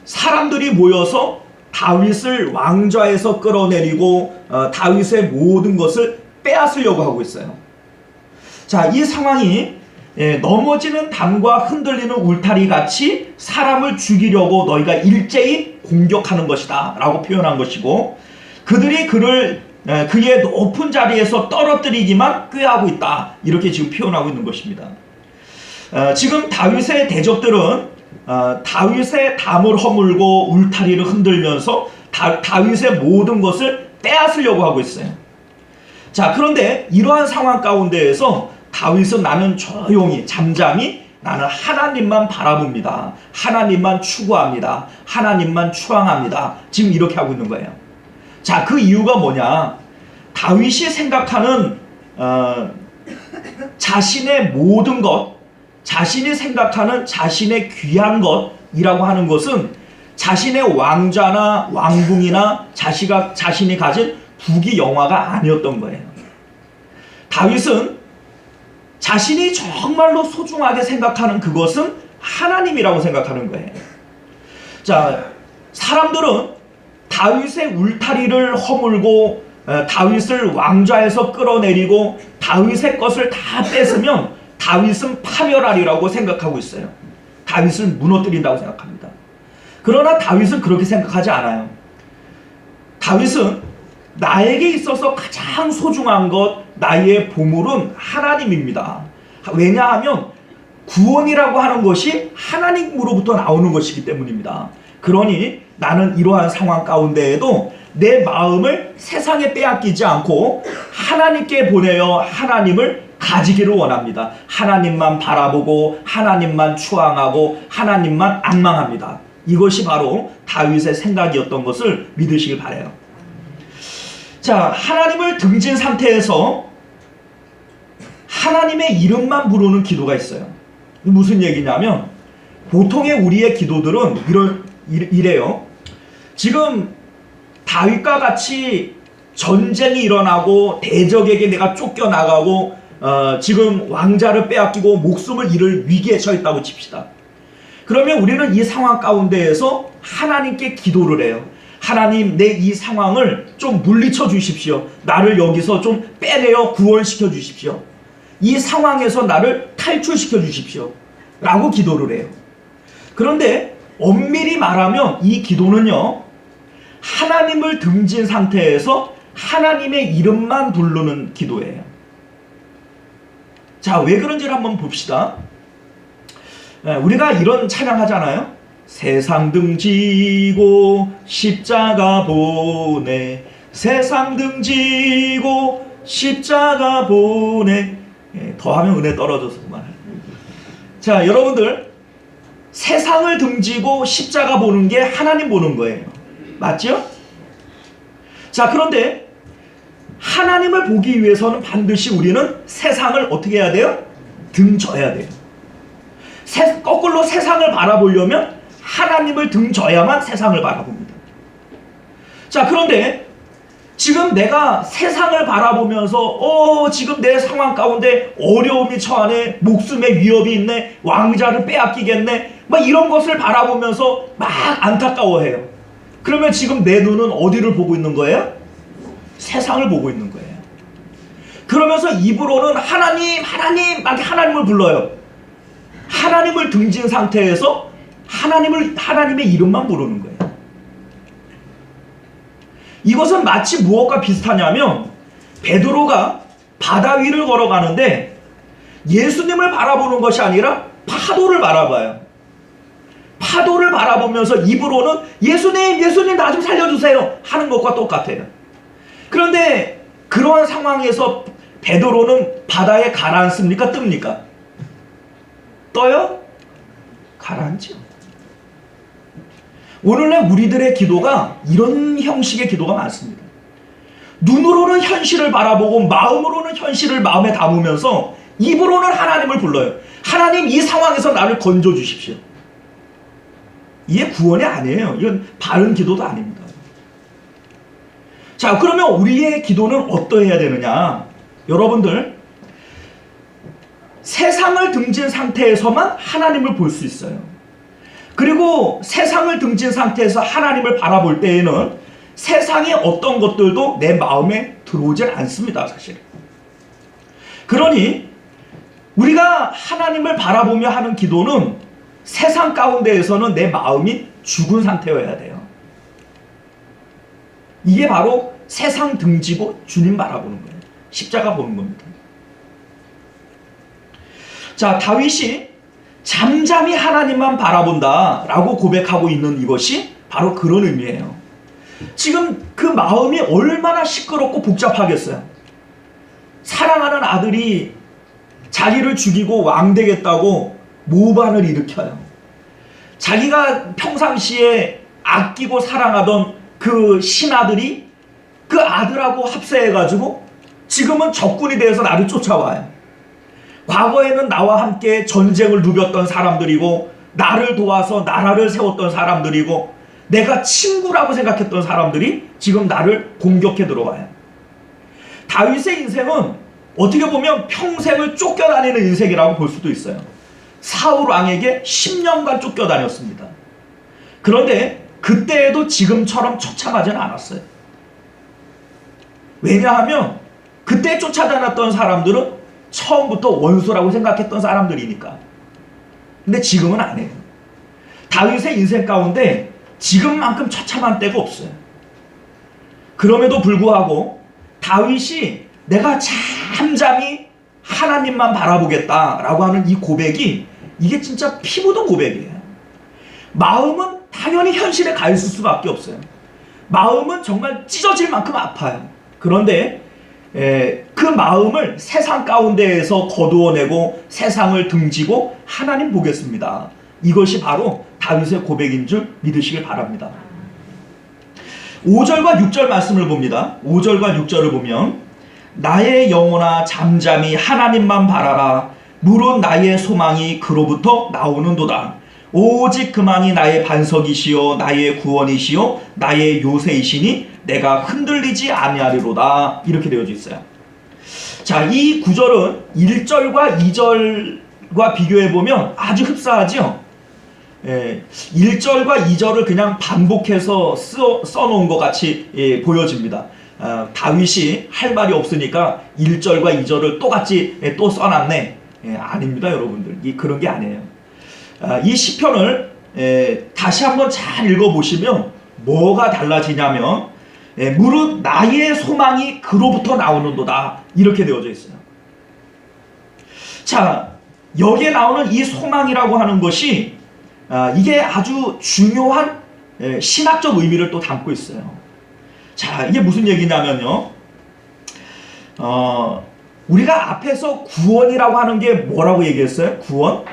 Speaker 1: 사람들이 모여서 다윗을 왕좌에서 끌어내리고 다윗의 모든 것을 빼앗으려고 하고 있어요. 자, 이 상황이 넘어지는 담과 흔들리는 울타리 같이 사람을 죽이려고 너희가 일제히 공격하는 것이다 라고 표현한 것이고, 그들이 그의 높은 자리에서 떨어뜨리기만 꾀하고 있다, 이렇게 지금 표현하고 있는 것입니다. 지금 다윗의 대적들은 다윗의 담을 허물고 울타리를 흔들면서 다윗의 모든 것을 빼앗으려고 하고 있어요. 자, 그런데 이러한 상황 가운데에서 다윗은 나는 조용히 잠잠히 나는 하나님만 바라봅니다. 하나님만 추구합니다. 하나님만 추앙합니다. 지금 이렇게 하고 있는 거예요. 자, 그 이유가 뭐냐? 다윗이 생각하는 자신의 모든 것, 자신이 생각하는 자신의 귀한 것이라고 하는 것은 자신의 왕자나 왕궁이나 자신이 가진 부귀 영화가 아니었던 거예요. 다윗은 자신이 정말로 소중하게 생각하는 그것은 하나님이라고 생각하는 거예요. 자, 사람들은 다윗의 울타리를 허물고 다윗을 왕좌에서 끌어내리고 다윗의 것을 다 뺏으면 다윗은 파멸하리라고 생각하고 있어요. 다윗을 무너뜨린다고 생각합니다. 그러나 다윗은 그렇게 생각하지 않아요. 다윗은 나에게 있어서 가장 소중한 것, 나의 보물은 하나님입니다. 왜냐하면 구원이라고 하는 것이 하나님으로부터 나오는 것이기 때문입니다. 그러니 나는 이러한 상황 가운데에도 내 마음을 세상에 빼앗기지 않고 하나님께 보내어 하나님을 가지기를 원합니다. 하나님만 바라보고 하나님만 추앙하고 하나님만 앙망합니다. 이것이 바로 다윗의 생각이었던 것을 믿으시길 바라요. 자, 하나님을 등진 상태에서 하나님의 이름만 부르는 기도가 있어요. 무슨 얘기냐면 보통의 우리의 기도들은 이래요. 지금 다윗과 같이 전쟁이 일어나고 대적에게 내가 쫓겨나가고 지금 왕자를 빼앗기고 목숨을 잃을 위기에 처했다고 칩시다. 그러면 우리는 이 상황 가운데에서 하나님께 기도를 해요. 하나님, 내 이 상황을 좀 물리쳐 주십시오. 나를 여기서 좀 빼내어 구원시켜 주십시오. 이 상황에서 나를 탈출시켜 주십시오 라고 기도를 해요. 그런데 엄밀히 말하면 이 기도는요, 하나님을 등진 상태에서 하나님의 이름만 부르는 기도예요. 자, 왜 그런지를 한번 봅시다. 우리가 이런 찬양 하잖아요. 세상 등지고 십자가 보내, 세상 등지고 십자가 보내. 더하면 은혜 떨어져서 그만. 자, 여러분들, 세상을 등지고 십자가 보는 게 하나님 보는 거예요. 맞죠? 자, 그런데 하나님을 보기 위해서는 반드시 우리는 세상을 어떻게 해야 돼요? 등져야 돼요. 거꾸로 세상을 바라보려면 하나님을 등져야만 세상을 바라봅니다. 자, 그런데 지금 내가 세상을 바라보면서 지금 내 상황 가운데 어려움이 처하네, 목숨의 위협이 있네, 왕자를 빼앗기겠네, 막 이런 것을 바라보면서 막 안타까워해요. 그러면 지금 내 눈은 어디를 보고 있는 거예요? 세상을 보고 있는 거예요. 그러면서 입으로는 하나님, 하나님, 막 하나님을 불러요. 하나님을 등진 상태에서 하나님의 이름만 부르는 거예요. 이것은 마치 무엇과 비슷하냐면 베드로가 바다 위를 걸어가는데 예수님을 바라보는 것이 아니라 파도를 바라봐요. 파도를 바라보면서 입으로는 예수님, 예수님 나 좀 살려주세요 하는 것과 똑같아요. 그런데 그러한 상황에서 베드로는 바다에 가라앉습니까? 뜹니까? 떠요? 가라앉죠. 오늘날 우리들의 기도가 이런 형식의 기도가 많습니다. 눈으로는 현실을 바라보고 마음으로는 현실을 마음에 담으면서 입으로는 하나님을 불러요. 하나님, 이 상황에서 나를 건져 주십시오. 이게 구원이 아니에요. 이건 바른 기도도 아닙니다. 자, 그러면 우리의 기도는 어떠해야 되느냐? 여러분들, 세상을 등진 상태에서만 하나님을 볼 수 있어요. 그리고 세상을 등진 상태에서 하나님을 바라볼 때에는 세상의 어떤 것들도 내 마음에 들어오질 않습니다, 사실. 그러니 우리가 하나님을 바라보며 하는 기도는 세상 가운데에서는 내 마음이 죽은 상태여야 돼요. 이게 바로 세상 등지고 주님 바라보는 거예요. 십자가 보는 겁니다. 자, 다윗이 잠잠히 하나님만 바라본다 라고 고백하고 있는 이것이 바로 그런 의미예요. 지금 그 마음이 얼마나 시끄럽고 복잡하겠어요. 사랑하는 아들이 자기를 죽이고 왕 되겠다고 모반을 일으켜요. 자기가 평상시에 아끼고 사랑하던 그 신하들이 그 아들하고 합세해가지고 지금은 적군이 되어서 나를 쫓아와요. 과거에는 나와 함께 전쟁을 누볐던 사람들이고 나를 도와서 나라를 세웠던 사람들이고 내가 친구라고 생각했던 사람들이 지금 나를 공격해 들어와요. 다윗의 인생은 어떻게 보면 평생을 쫓겨다니는 인생이라고 볼 수도 있어요. 사울 왕에게 10년간 쫓겨다녔습니다. 그런데 그때에도 지금처럼 처참하지는 않았어요. 왜냐하면 그때 쫓아다녔던 사람들은 처음부터 원수라고 생각했던 사람들이니까. 근데 지금은 안 해요. 다윗의 인생 가운데 지금만큼 처참한 때가 없어요. 그럼에도 불구하고 다윗이 내가 잠잠히 하나님만 바라보겠다라고 하는 이 고백이 이게 진짜 피 묻은 고백이에요. 마음은 당연히 현실에 가 있을 수밖에 없어요. 마음은 정말 찢어질 만큼 아파요. 그런데 그 마음을 세상 가운데에서 거두어내고 세상을 등지고 하나님 보겠습니다. 이것이 바로 다윗의 고백인 줄 믿으시길 바랍니다. 5절과 6절 말씀을 봅니다. 5절과 6절을 보면 나의 영혼아 잠잠히 하나님만 바라라. 물은 나의 소망이 그로부터 나오는도다. 오직 그만이 나의 반석이시요 나의 구원이시요 나의 요새이시니 내가 흔들리지 아니하리로다. 이렇게 되어져 있어요. 자, 이 구절은 1절과 2절과 비교해보면 아주 흡사하죠. 1절과 2절을 그냥 반복해서 써놓은 것 같이 보여집니다. 다윗이 할 말이 없으니까 1절과 2절을 똑같이 또 써놨네. 아닙니다, 여러분들. 그런 게 아니에요. 이 시편을 다시 한번 잘 읽어보시면 뭐가 달라지냐면 무릇 나의 소망이 그로부터 나오는도다. 이렇게 되어져 있어요. 자, 여기에 나오는 이 소망이라고 하는 것이 이게 아주 중요한 신학적 의미를 또 담고 있어요. 자, 이게 무슨 얘기냐면요. 우리가 앞에서 구원이라고 하는 게 뭐라고 얘기했어요? 구원?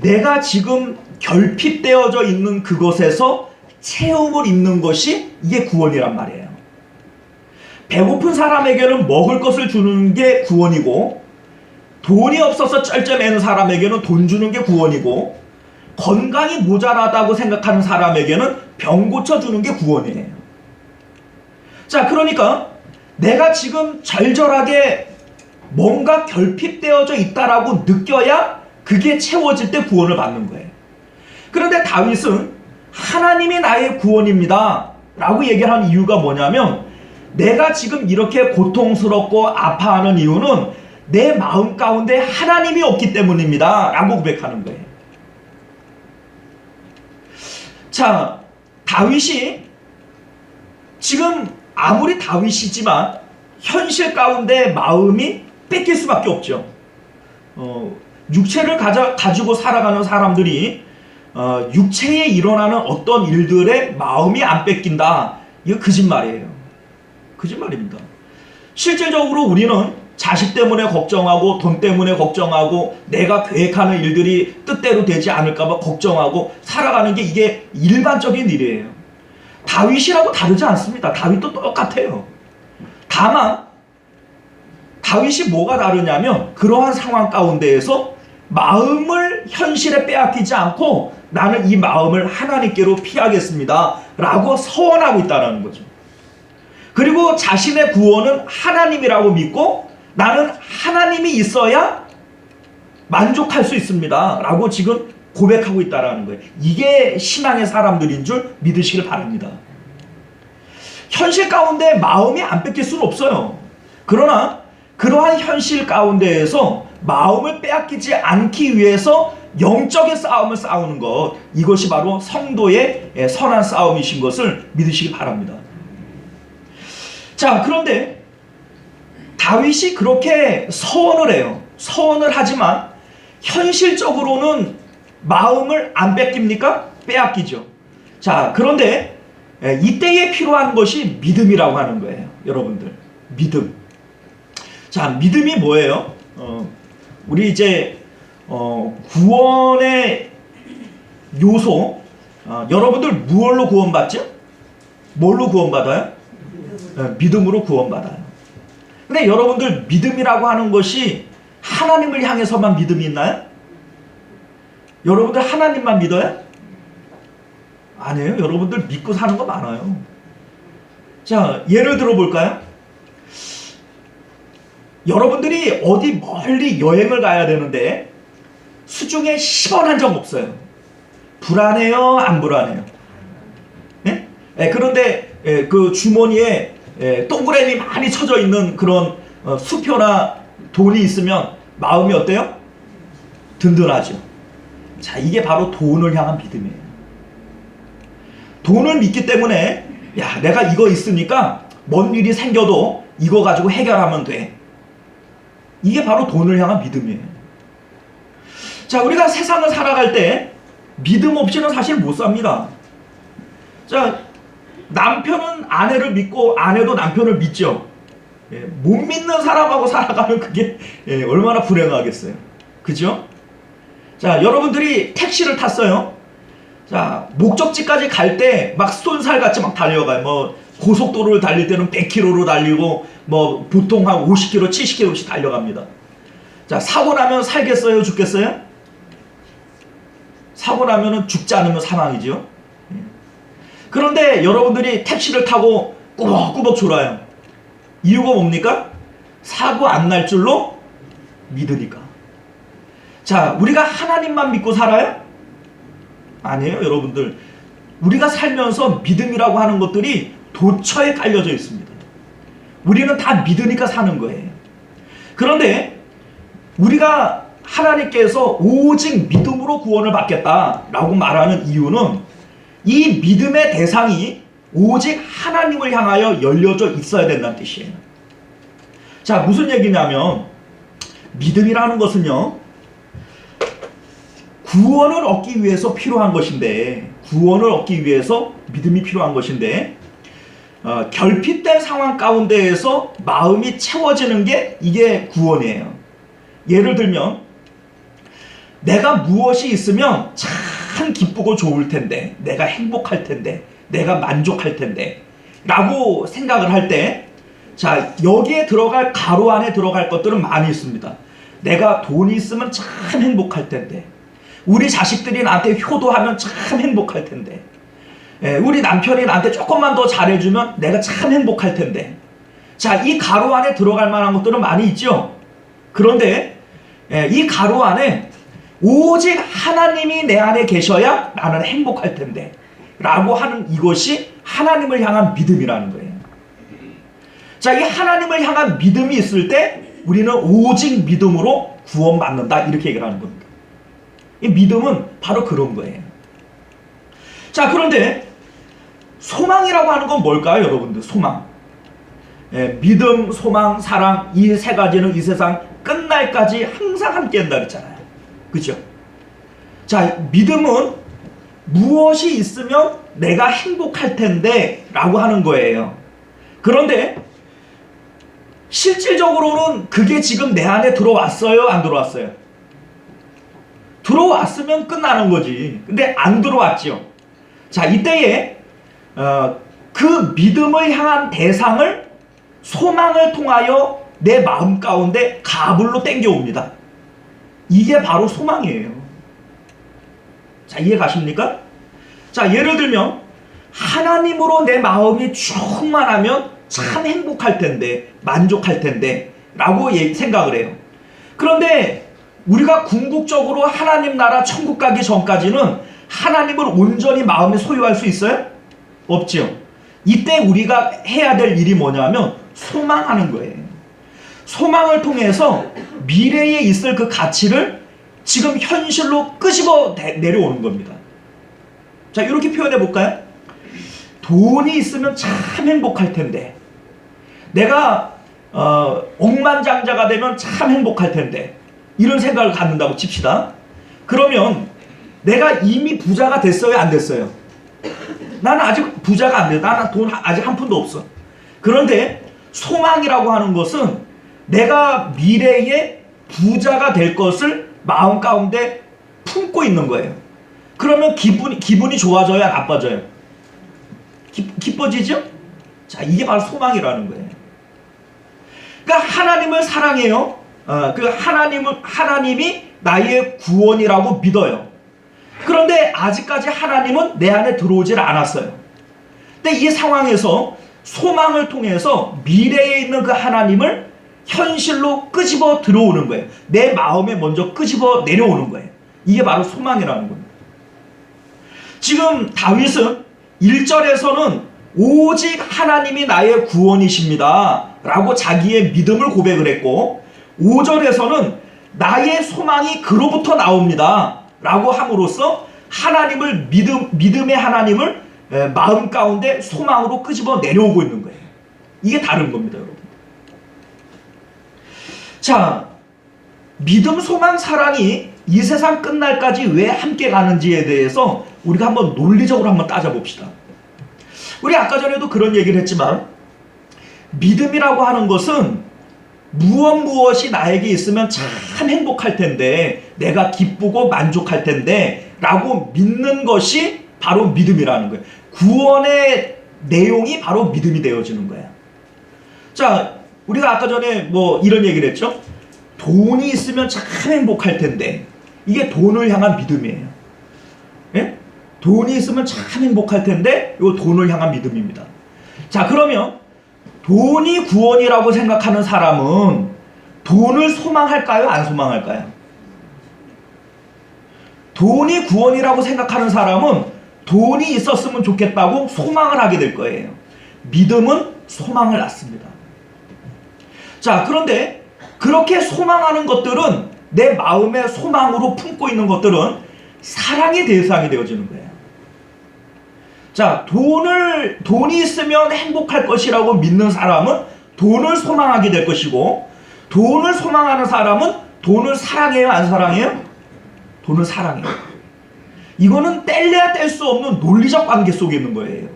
Speaker 1: 내가 지금 결핍되어져 있는 그것에서 체험을 입는 것이 이게 구원이란 말이에요. 배고픈 사람에게는 먹을 것을 주는 게 구원이고, 돈이 없어서 쩔쩔매는 사람에게는 돈 주는 게 구원이고, 건강이 모자라다고 생각하는 사람에게는 병 고쳐주는 게 구원이에요. 자, 그러니까 내가 지금 절절하게 뭔가 결핍되어져 있다라고 느껴야 그게 채워질 때 구원을 받는 거예요. 그런데 다윗은 하나님이 나의 구원입니다 라고 얘기하는 이유가 뭐냐면 내가 지금 이렇게 고통스럽고 아파하는 이유는 내 마음 가운데 하나님이 없기 때문입니다 라고 고백하는 거예요. 자, 다윗이 지금 아무리 다윗이지만 현실 가운데 마음이 뺏길 수밖에 없죠. 육체를 가지고 살아가는 사람들이 육체에 일어나는 어떤 일들에 마음이 안 뺏긴다. 이거 거짓말이에요. 거짓말입니다. 실질적으로 우리는 자식 때문에 걱정하고 돈 때문에 걱정하고 내가 계획하는 일들이 뜻대로 되지 않을까봐 걱정하고 살아가는 게 이게 일반적인 일이에요. 다윗이라고 다르지 않습니다. 다윗도 똑같아요. 다만 다윗이 뭐가 다르냐면 그러한 상황 가운데에서 마음을 현실에 빼앗기지 않고 나는 이 마음을 하나님께로 피하겠습니다 라고 서원하고 있다는 거죠. 그리고 자신의 구원은 하나님이라고 믿고 나는 하나님이 있어야 만족할 수 있습니다 라고 지금 고백하고 있다는 거예요. 이게 신앙의 사람들인 줄 믿으시길 바랍니다. 현실 가운데 마음이 안 뺏길 수는 없어요. 그러나 그러한 현실 가운데에서 마음을 빼앗기지 않기 위해서 영적인 싸움을 싸우는 것, 이것이 바로 성도의 선한 싸움이신 것을 믿으시기 바랍니다. 자, 그런데 다윗이 그렇게 서원을 해요. 서원을 하지만 현실적으로는 마음을 안 뺏깁니까? 빼앗기죠. 자, 그런데 이때에 필요한 것이 믿음이라고 하는 거예요. 여러분들, 믿음. 자, 믿음이 뭐예요? 우리 이제 구원의 요소, 여러분들 무엇로 구원받죠? 뭘로 구원받아요? 믿음으로 구원받아요. 근데 여러분들 믿음이라고 하는 것이 하나님을 향해서만 믿음이 있나요? 여러분들 하나님만 믿어요? 아니에요. 여러분들 믿고 사는 거 많아요. 자, 예를 들어 볼까요? 여러분들이 어디 멀리 여행을 가야 되는데 수중에 10원 한 적 없어요. 불안해요? 안 불안해요? 네? 그런데 그 주머니에 동그라미 많이 쳐져 있는 그런 수표나 돈이 있으면 마음이 어때요? 든든하죠. 자, 이게 바로 돈을 향한 믿음이에요. 돈을 믿기 때문에 야, 내가 이거 있으니까 뭔 일이 생겨도 이거 가지고 해결하면 돼. 이게 바로 돈을 향한 믿음이에요. 자, 우리가 세상을 살아갈 때 믿음 없이는 사실 못 삽니다. 자, 남편은 아내를 믿고 아내도 남편을 믿죠. 못 믿는 사람하고 살아가면 그게 얼마나 불행하겠어요. 그죠? 자, 여러분들이 택시를 탔어요. 자, 목적지까지 갈 때 막 쏜살같이 막 달려가요. 뭐 고속도로를 달릴 때는 100km로 달리고 뭐 보통 한 50km, 70km씩 달려갑니다. 자, 사고 나면 살겠어요? 죽겠어요? 사고 나면은 죽지 않으면 사망이죠. 그런데 여러분들이 택시를 타고 꾸벅꾸벅 졸아요. 이유가 뭡니까? 사고 안 날 줄로 믿으니까. 자, 우리가 하나님만 믿고 살아요? 아니에요, 여러분들. 우리가 살면서 믿음이라고 하는 것들이 도처에 깔려져 있습니다. 우리는 다 믿으니까 사는 거예요. 그런데 우리가 하나님께서 오직 믿음으로 구원을 받겠다라고 말하는 이유는 이 믿음의 대상이 오직 하나님을 향하여 열려져 있어야 된다는 뜻이에요. 자, 무슨 얘기냐면 믿음이라는 것은요, 구원을 얻기 위해서 필요한 것인데, 구원을 얻기 위해서 믿음이 필요한 것인데, 결핍된 상황 가운데에서 마음이 채워지는 게 이게 구원이에요. 예를 들면 내가 무엇이 있으면 참 기쁘고 좋을 텐데, 내가 행복할 텐데, 내가 만족할 텐데 라고 생각을 할 때, 자, 여기에 들어갈, 가로 안에 들어갈 것들은 많이 있습니다. 내가 돈이 있으면 참 행복할 텐데, 우리 자식들이 나한테 효도하면 참 행복할 텐데, 우리 남편이 나한테 조금만 더 잘해주면 내가 참 행복할 텐데. 자, 이 가로 안에 들어갈 만한 것들은 많이 있죠. 그런데 이 가로 안에 오직 하나님이 내 안에 계셔야 나는 행복할 텐데 라고 하는 이것이 하나님을 향한 믿음이라는 거예요. 자, 이 하나님을 향한 믿음이 있을 때 우리는 오직 믿음으로 구원받는다, 이렇게 얘기를 하는 겁니다. 이 믿음은 바로 그런 거예요. 자, 그런데 소망이라고 하는 건 뭘까요, 여러분들? 소망. 믿음, 소망, 사랑, 이 세 가지는 이 세상 끝날까지 항상 함께 한다 그랬잖아요. 그죠? 자, 믿음은 무엇이 있으면 내가 행복할 텐데 라고 하는 거예요. 그런데 실질적으로는 그게 지금 내 안에 들어왔어요? 안 들어왔어요? 들어왔으면 끝나는 거지. 근데 안 들어왔죠. 자, 이때에 그 믿음을 향한 대상을 소망을 통하여 내 마음 가운데 가불로 땡겨옵니다. 이게 바로 소망이에요. 자, 이해 가십니까? 자, 예를 들면 하나님으로 내 마음이 충만하면 참 행복할 텐데, 만족할 텐데 라고 생각을 해요. 그런데 우리가 궁극적으로 하나님 나라 천국 가기 전까지는 하나님을 온전히 마음에 소유할 수 있어요? 없죠. 이때 우리가 해야 될 일이 뭐냐면 소망하는 거예요. 소망을 통해서 미래에 있을 그 가치를 지금 현실로 끄집어 내려오는 겁니다. 자, 이렇게 표현해 볼까요? 돈이 있으면 참 행복할 텐데, 내가 억만장자가 되면 참 행복할 텐데, 이런 생각을 갖는다고 칩시다. 그러면 내가 이미 부자가 됐어요, 안 됐어요? 나는 아직 부자가 안 돼. 나는 돈 아직 한 푼도 없어. 그런데 소망이라고 하는 것은 내가 미래에 부자가 될 것을 마음 가운데 품고 있는 거예요. 그러면 기분이 좋아져요, 나빠져요? 기뻐지죠? 자, 이게 바로 소망이라는 거예요. 그러니까 하나님을 사랑해요. 그 하나님이 나의 구원이라고 믿어요. 그런데 아직까지 하나님은 내 안에 들어오질 않았어요. 근데 이 상황에서 소망을 통해서 미래에 있는 그 하나님을 현실로 끄집어 들어오는 거예요. 내 마음에 먼저 끄집어 내려오는 거예요. 이게 바로 소망이라는 겁니다. 지금 다윗은 1절에서는 오직 하나님이 나의 구원이십니다 라고 자기의 믿음을 고백을 했고, 5절에서는 나의 소망이 그로부터 나옵니다 라고 함으로써 하나님을 믿음의 하나님을 마음 가운데 소망으로 끄집어 내려오고 있는 거예요. 이게 다른 겁니다, 여러분. 자, 믿음, 소망, 사랑이 이 세상 끝날까지 왜 함께 가는지에 대해서 우리가 한번 논리적으로 한번 따져봅시다. 우리 아까 전에도 그런 얘기를 했지만, 믿음이라고 하는 것은 무엇이 나에게 있으면 참 행복할 텐데, 내가 기쁘고 만족할 텐데 라고 믿는 것이 바로 믿음이라는 거예요. 구원의 내용이 바로 믿음이 되어지는 거예요. 자, 우리가 아까 전에 뭐 이런 얘기를 했죠. 돈이 있으면 참 행복할 텐데, 이게 돈을 향한 믿음이에요. 예? 돈이 있으면 참 행복할 텐데, 이거 돈을 향한 믿음입니다. 자, 그러면 돈이 구원이라고 생각하는 사람은 돈을 소망할까요? 안 소망할까요? 돈이 구원이라고 생각하는 사람은 돈이 있었으면 좋겠다고 소망을 하게 될 거예요. 믿음은 소망을 낳습니다. 자, 그런데 그렇게 소망하는 것들은, 내 마음의 소망으로 품고 있는 것들은 사랑의 대상이 되어지는 거예요. 자, 돈이 있으면 행복할 것이라고 믿는 사람은 돈을 소망하게 될 것이고, 돈을 소망하는 사람은 돈을 사랑해요, 안 사랑해요? 돈을 사랑해요. 이거는 뗄래야 뗄 수 없는 논리적 관계 속에 있는 거예요.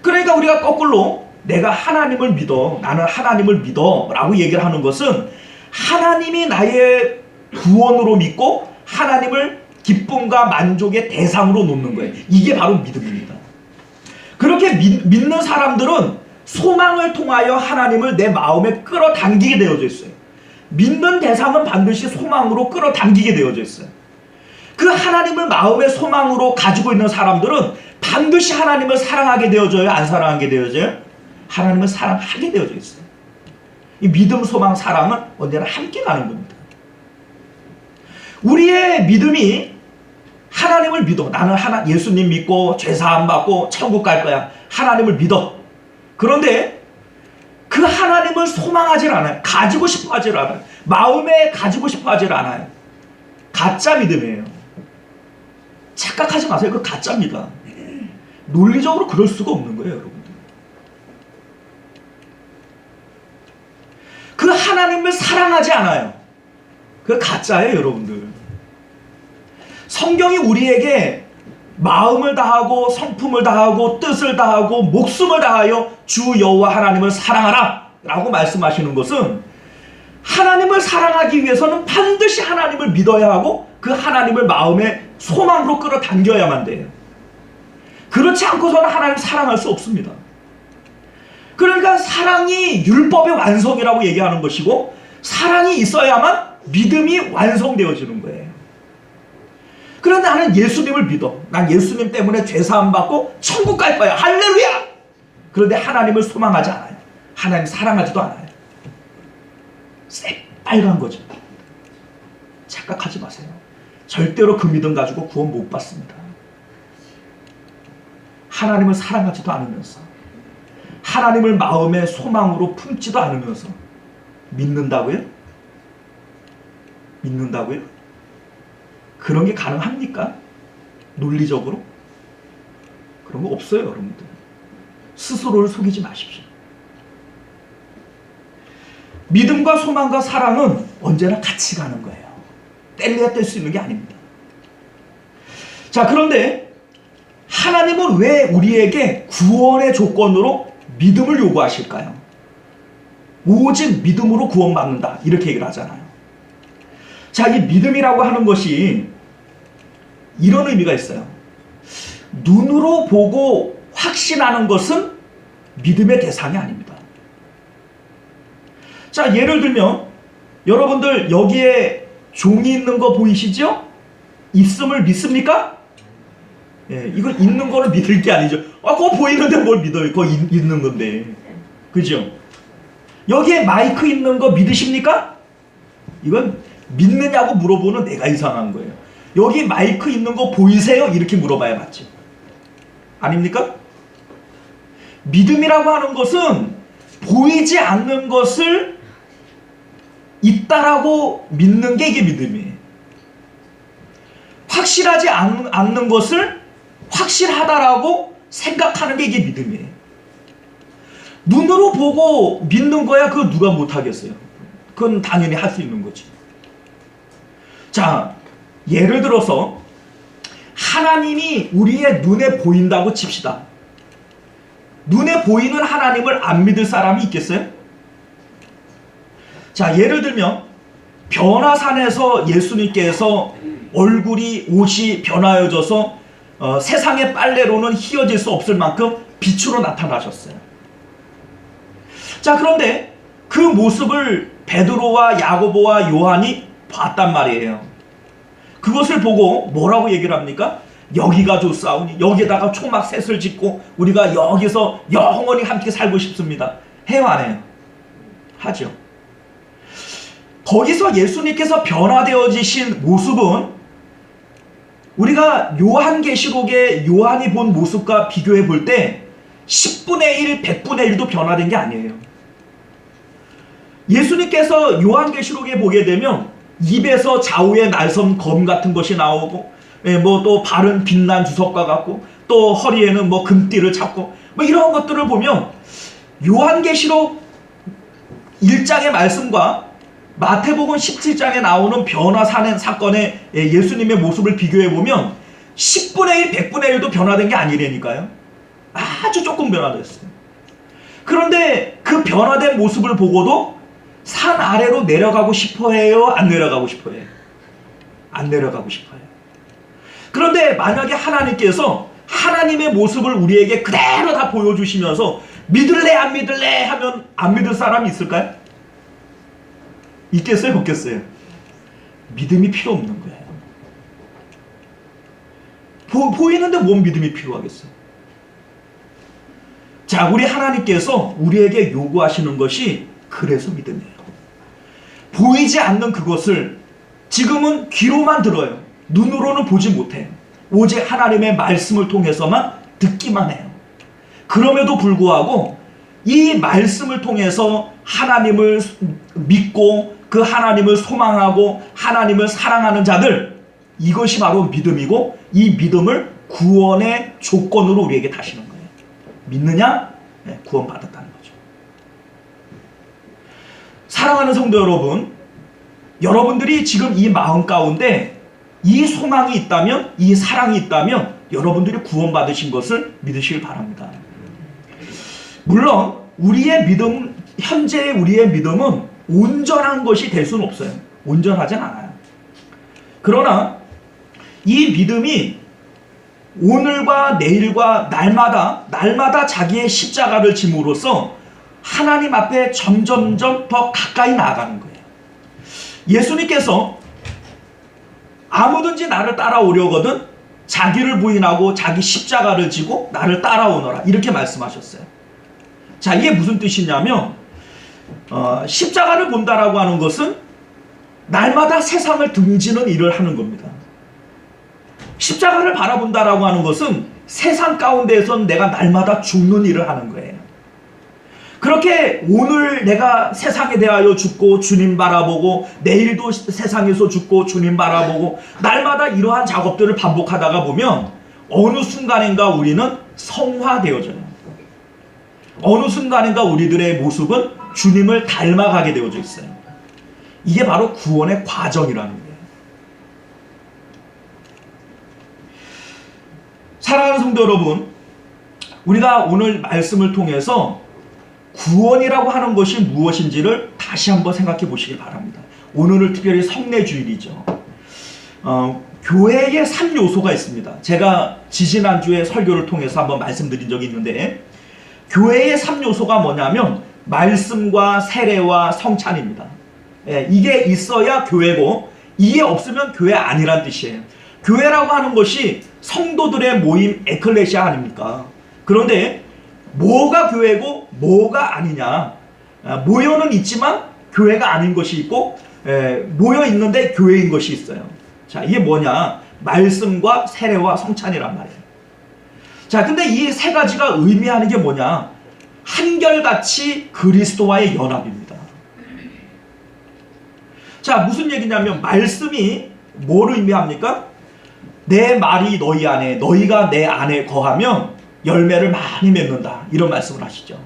Speaker 1: 그러니까 우리가 거꾸로 내가 하나님을 믿어, 나는 하나님을 믿어 라고 얘기를 하는 것은 하나님이 나의 구원으로 믿고 하나님을 기쁨과 만족의 대상으로 놓는 거예요. 이게 바로 믿음입니다. 그렇게 믿는 사람들은 소망을 통하여 하나님을 내 마음에 끌어당기게 되어져 있어요. 믿는 대상은 반드시 소망으로 끌어당기게 되어져 있어요. 그 하나님을 마음의 소망으로 가지고 있는 사람들은 반드시 하나님을 사랑하게 되어져요, 안 사랑하게 되어져요? 하나님을 사랑하게 되어져 있어요. 이 믿음, 소망, 사랑은 언제나 함께 가는 겁니다. 우리의 믿음이 하나님을 믿어. 나는 예수님 믿고 죄사함 받고 천국 갈 거야. 하나님을 믿어. 그런데 그 하나님을 소망하질 않아요. 가지고 싶어 하질 않아요. 마음에 가지고 싶어 하질 않아요. 가짜 믿음이에요. 착각하지 마세요. 그 가짜입니다. 논리적으로 그럴 수가 없는 거예요, 여러분들. 그 하나님을 사랑하지 않아요. 그 가짜예요, 여러분들. 성경이 우리에게 마음을 다하고 성품을 다하고 뜻을 다하고 목숨을 다하여 주 여호와 하나님을 사랑하라 라고 말씀하시는 것은, 하나님을 사랑하기 위해서는 반드시 하나님을 믿어야 하고 그 하나님을 마음의 소망으로 끌어당겨야만 돼요. 그렇지 않고서는 하나님을 사랑할 수 없습니다. 그러니까 사랑이 율법의 완성이라고 얘기하는 것이고, 사랑이 있어야만 믿음이 완성되어지는 거예요. 그런데 나는 예수님을 믿어. 난 예수님 때문에 죄사함 받고 천국 갈 거야. 할렐루야! 그런데 하나님을 소망하지 않아요. 하나님 사랑하지도 않아요. 새빨간 거죠. 착각하지 마세요. 절대로 그 믿음 가지고 구원 못 받습니다. 하나님을 사랑하지도 않으면서, 하나님을 마음의 소망으로 품지도 않으면서 믿는다고요? 믿는다고요? 그런 게 가능합니까? 논리적으로? 그런 거 없어요, 여러분들. 스스로를 속이지 마십시오. 믿음과 소망과 사랑은 언제나 같이 가는 거예요. 뗄래야 뗄 수 있는 게 아닙니다. 자, 그런데 하나님은 왜 우리에게 구원의 조건으로 믿음을 요구하실까요? 오직 믿음으로 구원받는다, 이렇게 얘기를 하잖아요. 자, 이 믿음이라고 하는 것이 이런 의미가 있어요. 눈으로 보고 확신하는 것은 믿음의 대상이 아닙니다. 자, 예를 들면 여러분들 여기에 종이 있는 거 보이시죠? 있음을 믿습니까? 예, 이거 있는 거를 믿을 게 아니죠. 그거 보이는데 뭘 믿어요? 그거 있는 건데. 그죠? 여기에 마이크 있는 거 믿으십니까? 이건 믿느냐고 물어보는 내가 이상한 거예요. 여기 마이크 있는 거 보이세요? 이렇게 물어봐야 맞지. 아닙니까? 믿음이라고 하는 것은 보이지 않는 것을 있다라고 믿는 게 이게 믿음이에요. 확실하지 않는 것을 확실하다라고 생각하는 게 이게 믿음이에요. 눈으로 보고 믿는 거야 그거 누가 못하겠어요. 그건 당연히 할 수 있는 거지. 자, 예를 들어서 하나님이 우리의 눈에 보인다고 칩시다. 눈에 보이는 하나님을 안 믿을 사람이 있겠어요? 자, 예를 들면 변화산에서 예수님께서 얼굴이 옷이 변화해져서 세상의 빨래로는 휘어질 수 없을 만큼 빛으로 나타나셨어요. 자, 그런데 그 모습을 베드로와 야고보와 요한이 봤단 말이에요. 그것을 보고 뭐라고 얘기를 합니까? 여기가 좋사오니 여기에다가 초막 셋을 짓고 우리가 여기서 영원히 함께 살고 싶습니다. 해요, 안 해요? 하죠. 거기서 예수님께서 변화되어지신 모습은 우리가 요한계시록에 요한이 본 모습과 비교해 볼 때 10분의 1, 100분의 1도 변화된 게 아니에요. 예수님께서 요한계시록에 보게 되면 입에서 좌우의 날선 검 같은 것이 나오고, 뭐 또 발은 빛난 주석과 같고, 또 허리에는 뭐 금띠를 잡고, 뭐 이런 것들을 보면 요한계시록 1장의 말씀과 마태복음 17장에 나오는 변화산의 사건의 예수님의 모습을 비교해 보면 10분의 1, 100분의 1도 변화된 게 아니라니까요. 아주 조금 변화됐어요. 그런데 그 변화된 모습을 보고도 산 아래로 내려가고 싶어 해요? 안 내려가고 싶어 해요? 안 내려가고 싶어 해요. 그런데 만약에 하나님께서 하나님의 모습을 우리에게 그대로 다 보여주시면서 믿을래 안 믿을래 하면 안 믿을 사람이 있을까요? 있겠어요? 없겠어요? 믿음이 필요 없는 거예요. 보이는데 뭔 믿음이 필요하겠어요? 자, 우리 하나님께서 우리에게 요구하시는 것이 그래서 믿음이에요. 보이지 않는 그것을 지금은 귀로만 들어요. 눈으로는 보지 못해요. 오직 하나님의 말씀을 통해서만 듣기만 해요. 그럼에도 불구하고 이 말씀을 통해서 하나님을 믿고 그 하나님을 소망하고 하나님을 사랑하는 자들, 이것이 바로 믿음이고 이 믿음을 구원의 조건으로 우리에게 다시는 거예요. 믿느냐? 네, 구원받았다는 거죠. 사랑하는 성도 여러분, 여러분들이 지금 이 마음 가운데 이 소망이 있다면, 이 사랑이 있다면 여러분들이 구원받으신 것을 믿으시길 바랍니다. 물론 우리의 믿음, 현재의 우리의 믿음은 온전한 것이 될 수는 없어요. 온전하진 않아요. 그러나 이 믿음이 오늘과 내일과 날마다 자기의 십자가를 짐으로써 하나님 앞에 점점점 더 가까이 나아가는 거예요. 예수님께서 아무든지 나를 따라오려거든 자기를 부인하고 자기 십자가를 지고 나를 따라오너라, 이렇게 말씀하셨어요. 자, 이게 무슨 뜻이냐면 십자가를 본다라고 하는 것은 날마다 세상을 등지는 일을 하는 겁니다. 십자가를 바라본다라고 하는 것은 세상 가운데에선 내가 날마다 죽는 일을 하는 거예요. 그렇게 오늘 내가 세상에 대하여 죽고 주님 바라보고 내일도 세상에서 죽고 주님 바라보고 날마다 이러한 작업들을 반복하다가 보면 어느 순간인가 우리는 성화되어져요. 어느 순간인가 우리들의 모습은 주님을 닮아가게 되어져 있어요. 이게 바로 구원의 과정이라는 거예요. 사랑하는 성도 여러분, 우리가 오늘 말씀을 통해서 구원이라고 하는 것이 무엇인지를 다시 한번 생각해 보시길 바랍니다. 오늘은 특별히 성례주일이죠. 교회의 3요소가 있습니다. 제가 지지난주에 설교를 통해서 한번 말씀드린 적이 있는데, 교회의 3요소가 뭐냐면 말씀과 세례와 성찬입니다. 이게 있어야 교회고, 이게 없으면 교회 아니란 뜻이에요. 교회라고 하는 것이 성도들의 모임, 에클레시아 아닙니까? 그런데 뭐가 교회고 뭐가 아니냐, 모여는 있지만 교회가 아닌 것이 있고, 모여 있는데 교회인 것이 있어요. 자, 이게 뭐냐? 말씀과 세례와 성찬이란 말이에요. 자, 근데 이 세 가지가 의미하는 게 뭐냐? 한결같이 그리스도와의 연합입니다. 자, 무슨 얘기냐면 말씀이 뭘 의미합니까? 내 말이 너희 안에, 너희가 내 안에 거하면 열매를 많이 맺는다, 이런 말씀을 하시죠.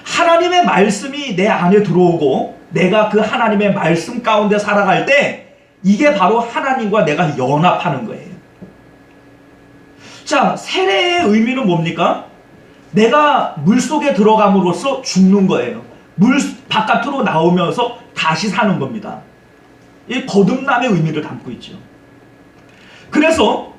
Speaker 1: 하나님의 말씀이 내 안에 들어오고 내가 그 하나님의 말씀 가운데 살아갈 때 이게 바로 하나님과 내가 연합하는 거예요. 자, 세례의 의미는 뭡니까? 내가 물속에 들어감으로써 죽는 거예요. 물 바깥으로 나오면서 다시 사는 겁니다. 이 거듭남의 의미를 담고 있죠. 그래서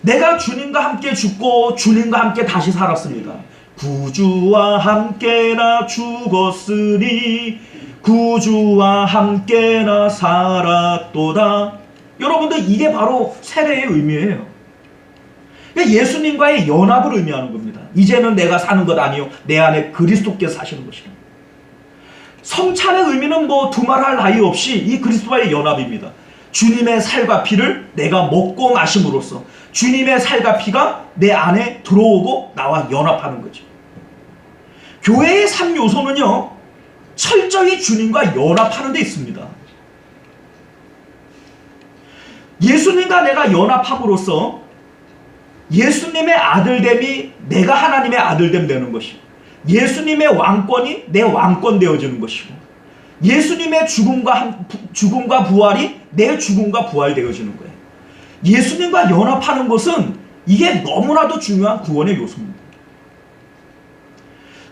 Speaker 1: 내가 주님과 함께 죽고 주님과 함께 다시 살았습니다. 구주와 함께 나 죽었으니 구주와 함께 나 살았도다. 여러분들, 이게 바로 세례의 의미예요. 예수님과의 연합을 의미하는 겁니다. 이제는 내가 사는 것 아니요 내 안에 그리스도께서 사시는 것이다. 성찬의 의미는 뭐 두말할 나위 없이 이 그리스도와의 연합입니다. 주님의 살과 피를 내가 먹고 마심으로써 주님의 살과 피가 내 안에 들어오고 나와 연합하는 거죠. 교회의 3요소는요 철저히 주님과 연합하는 데 있습니다. 예수님과 내가 연합함으로써 예수님의 아들됨이 내가 하나님의 아들됨 되는 것이고, 예수님의 왕권이 내 왕권 되어지는 것이고, 예수님의 죽음과 부활이 내 죽음과 부활 되어지는 거예요. 예수님과 연합하는 것은 이게 너무나도 중요한 구원의 요소입니다.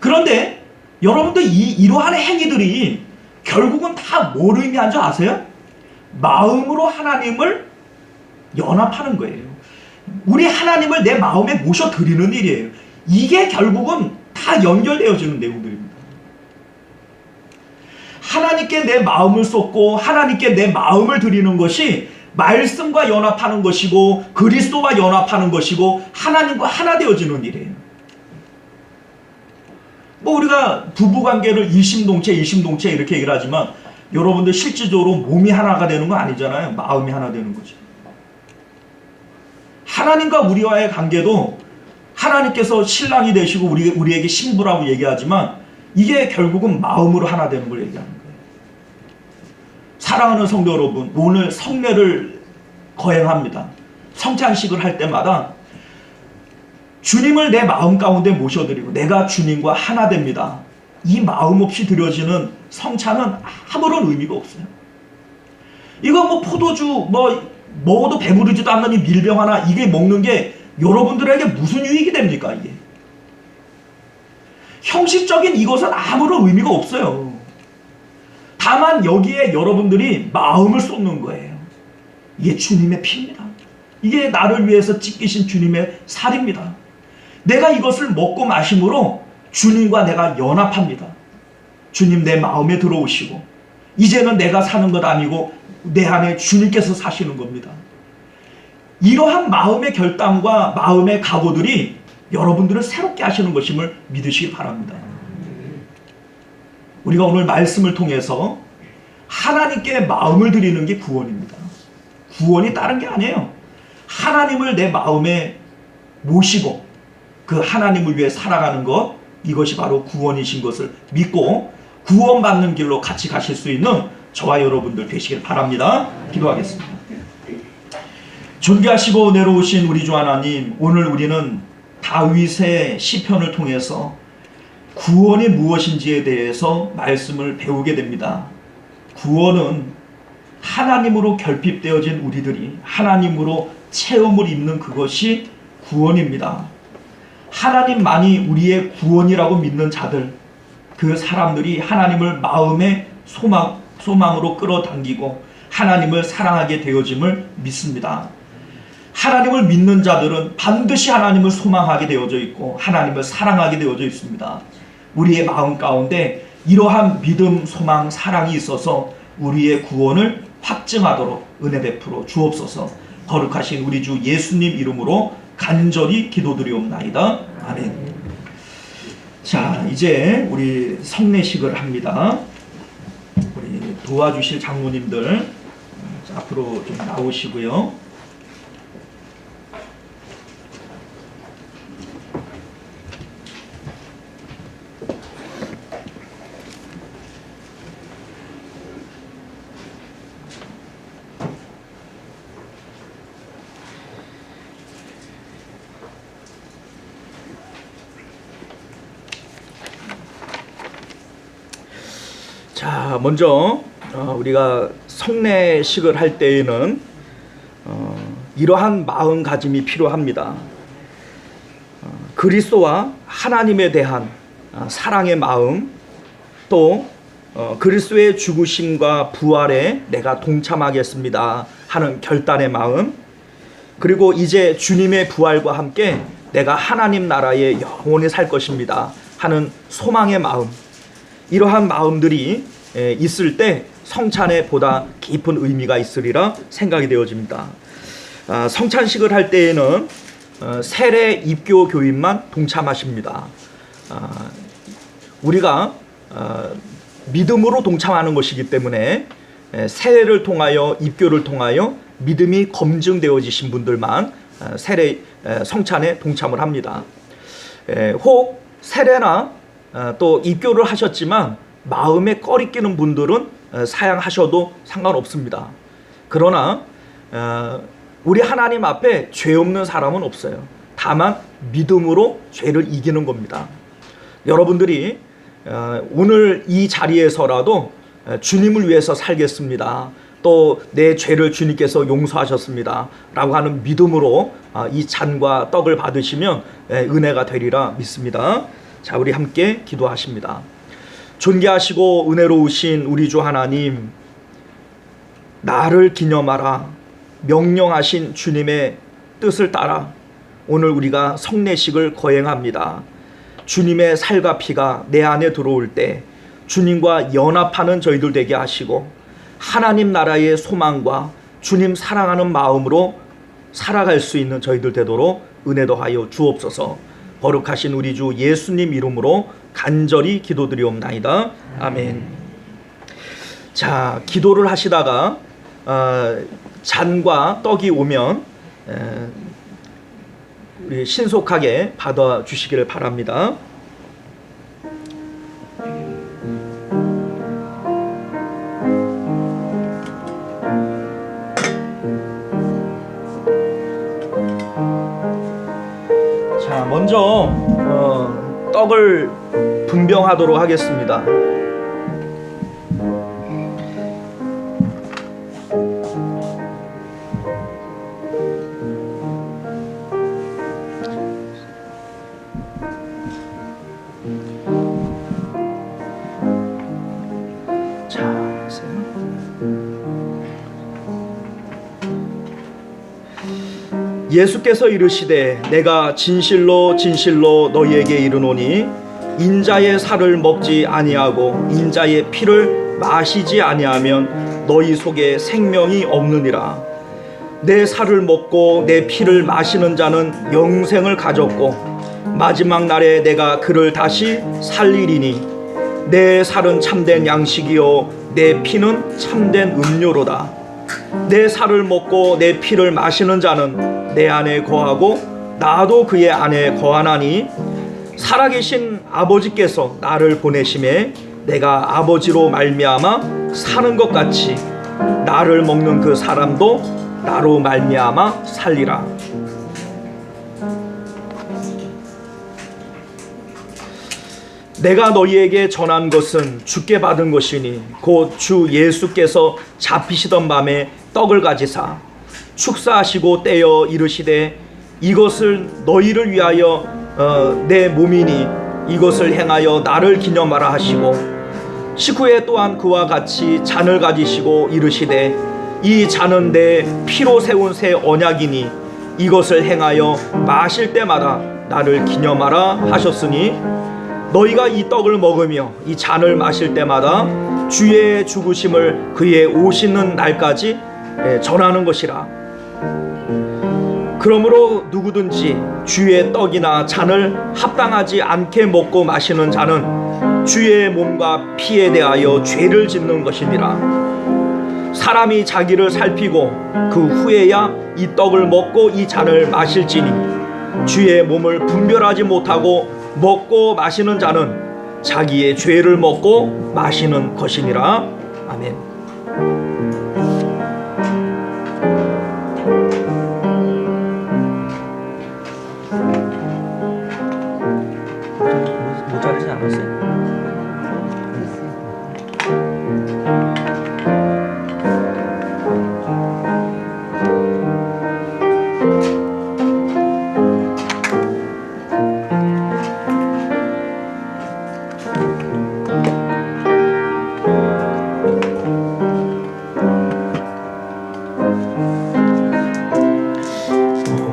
Speaker 1: 그런데 여러분들 이러한 행위들이 결국은 다 뭘 의미하는 줄 아세요? 마음으로 하나님을 연합하는 거예요. 우리 하나님을 내 마음에 모셔드리는 일이에요. 이게 결국은 다 연결되어지는 내용들입니다. 하나님께 내 마음을 쏟고 하나님께 내 마음을 드리는 것이 말씀과 연합하는 것이고 그리스도와 연합하는 것이고 하나님과 하나 되어지는 일이에요. 뭐 우리가 부부관계를 일심동체 이렇게 얘기를 하지만 여러분들 실질적으로 몸이 하나가 되는 거 아니잖아요. 마음이 하나 되는 거죠. 하나님과 우리와의 관계도 하나님께서 신랑이 되시고 우리에게 신부라고 얘기하지만 이게 결국은 마음으로 하나 되는 걸 얘기하는 거예요. 사랑하는 성도 여러분, 오늘 성례를 거행합니다. 성찬식을 할 때마다 주님을 내 마음 가운데 모셔드리고 내가 주님과 하나 됩니다. 이 마음 없이 드려지는 성찬은 아무런 의미가 없어요. 이거 뭐 포도주 먹어도 배부르지도 않는 이 밀병 하나 이게 먹는 게 여러분들에게 무슨 유익이 됩니까? 이게 형식적인 이것은 아무런 의미가 없어요. 다만 여기에 여러분들이 마음을 쏟는 거예요. 이게 주님의 피입니다. 이게 나를 위해서 찢기신 주님의 살입니다. 내가 이것을 먹고 마심으로 주님과 내가 연합합니다. 주님 내 마음에 들어오시고 이제는 내가 사는 것 아니고 내 안에 주님께서 사시는 겁니다. 이러한 마음의 결단과 마음의 각오들이 여러분들을 새롭게 하시는 것임을 믿으시기 바랍니다. 우리가 오늘 말씀을 통해서 하나님께 마음을 드리는 게 구원입니다. 구원이 다른 게 아니에요. 하나님을 내 마음에 모시고 그 하나님을 위해 살아가는 것, 이것이 바로 구원이신 것을 믿고 구원받는 길로 같이 가실 수 있는 저와 여러분들 되시길 바랍니다. 기도하겠습니다. 존귀하시고 내려오신 우리 주 하나님, 오늘 우리는 다윗의 시편을 통해서 구원이 무엇인지에 대해서 말씀을 배우게 됩니다. 구원은 하나님으로 결핍되어진 우리들이 하나님으로 체험을 입는 그것이 구원입니다. 하나님만이 우리의 구원이라고 믿는 자들, 그 사람들이 하나님을 마음의 소망으로 끌어당기고 하나님을 사랑하게 되어짐을 믿습니다. 하나님을 믿는 자들은 반드시 하나님을 소망하게 되어져 있고 하나님을 사랑하게 되어져 있습니다. 우리의 마음 가운데 이러한 믿음, 소망, 사랑이 있어서 우리의 구원을 확증하도록 은혜 베풀어 주옵소서. 거룩하신 우리 주 예수님 이름으로 간절히 기도드리옵나이다. 아멘. 자, 이제 우리 성례식을 합니다. 우리 도와주실 장로님들 앞으로 좀 나오시고요. 자, 먼저 우리가 성례식을 할 때에는 이러한 마음가짐이 필요합니다. 그리스도와 하나님에 대한 사랑의 마음, 또 그리스도의 죽으심과 부활에 내가 동참하겠습니다 하는 결단의 마음, 그리고 이제 주님의 부활과 함께 내가 하나님 나라에 영원히 살 것입니다 하는 소망의 마음, 이러한 마음들이 있을 때 성찬에 보다 깊은 의미가 있으리라 생각이 되어집니다. 성찬식을 할 때에는 세례 입교 교인만 동참하십니다. 우리가 믿음으로 동참하는 것이기 때문에 세례를 통하여 입교를 통하여 믿음이 검증되어지신 분들만 성찬에 동참을 합니다. 혹 세례나 또 입교를 하셨지만 마음에 꺼리끼는 분들은 사양하셔도 상관없습니다. 그러나 우리 하나님 앞에 죄 없는 사람은 없어요. 다만 믿음으로 죄를 이기는 겁니다. 여러분들이 오늘 이 자리에서라도 주님을 위해서 살겠습니다, 또 내 죄를 주님께서 용서하셨습니다 라고 하는 믿음으로 이 잔과 떡을 받으시면 은혜가 되리라 믿습니다. 자, 우리 함께 기도하십니다. 존귀하시고 은혜로우신 우리 주 하나님, 나를 기념하라 명령하신 주님의 뜻을 따라 오늘 우리가 성례식을 거행합니다. 주님의 살과 피가 내 안에 들어올 때 주님과 연합하는 저희들 되게 하시고 하나님 나라의 소망과 주님 사랑하는 마음으로 살아갈 수 있는 저희들 되도록 은혜 더하여 주옵소서. 거룩하신 우리 주 예수님 이름으로 간절히 기도드리옵나이다. 아멘. 자, 기도를 하시다가 잔과 떡이 오면 우리 신속하게 받아주시기를 바랍니다. 자, 먼저 떡을 분병하도록 하겠습니다. 예수께서 이르시되 내가 진실로 진실로 너희에게 이르노니 인자의 살을 먹지 아니하고 인자의 피를 마시지 아니하면 너희 속에 생명이 없느니라. 내 살을 먹고 내 피를 마시는 자는 영생을 가졌고 마지막 날에 내가 그를 다시 살리리니 내 살은 참된 양식이요 내 피는 참된 음료로다. 내 살을 먹고 내 피를 마시는 자는 내 안에 거하고 나도 그의 안에 거하나니 살아계신 아버지께서 나를 보내심에 내가 아버지로 말미암아 사는 것 같이 나를 먹는 그 사람도 나로 말미암아 살리라. 내가 너희에게 전한 것은 주께 받은 것이니 곧 주 예수께서 잡히시던 밤에 떡을 가지사 축사하시고 떼어 이르시되 이것을 너희를 위하여 내 몸이니 이것을 행하여 나를 기념하라 하시고 식후에 또한 그와 같이 잔을 가지시고 이르시되 이 잔은 내 피로 세운 새 언약이니 이것을 행하여 마실 때마다 나를 기념하라 하셨으니 너희가 이 떡을 먹으며 이 잔을 마실 때마다 주의 죽으심을 그의 오시는 날까지 전하는 것이라. 그러므로 누구든지 주의 떡이나 잔을 합당하지 않게 먹고 마시는 자는 주의 몸과 피에 대하여 죄를 짓는 것이니라. 사람이 자기를 살피고 그 후에야 이 떡을 먹고 이 잔을 마실지니 주의 몸을 분별하지 못하고 먹고 마시는 자는 자기의 죄를 먹고 마시는 것이니라. 아멘. 모자르지 않았어요?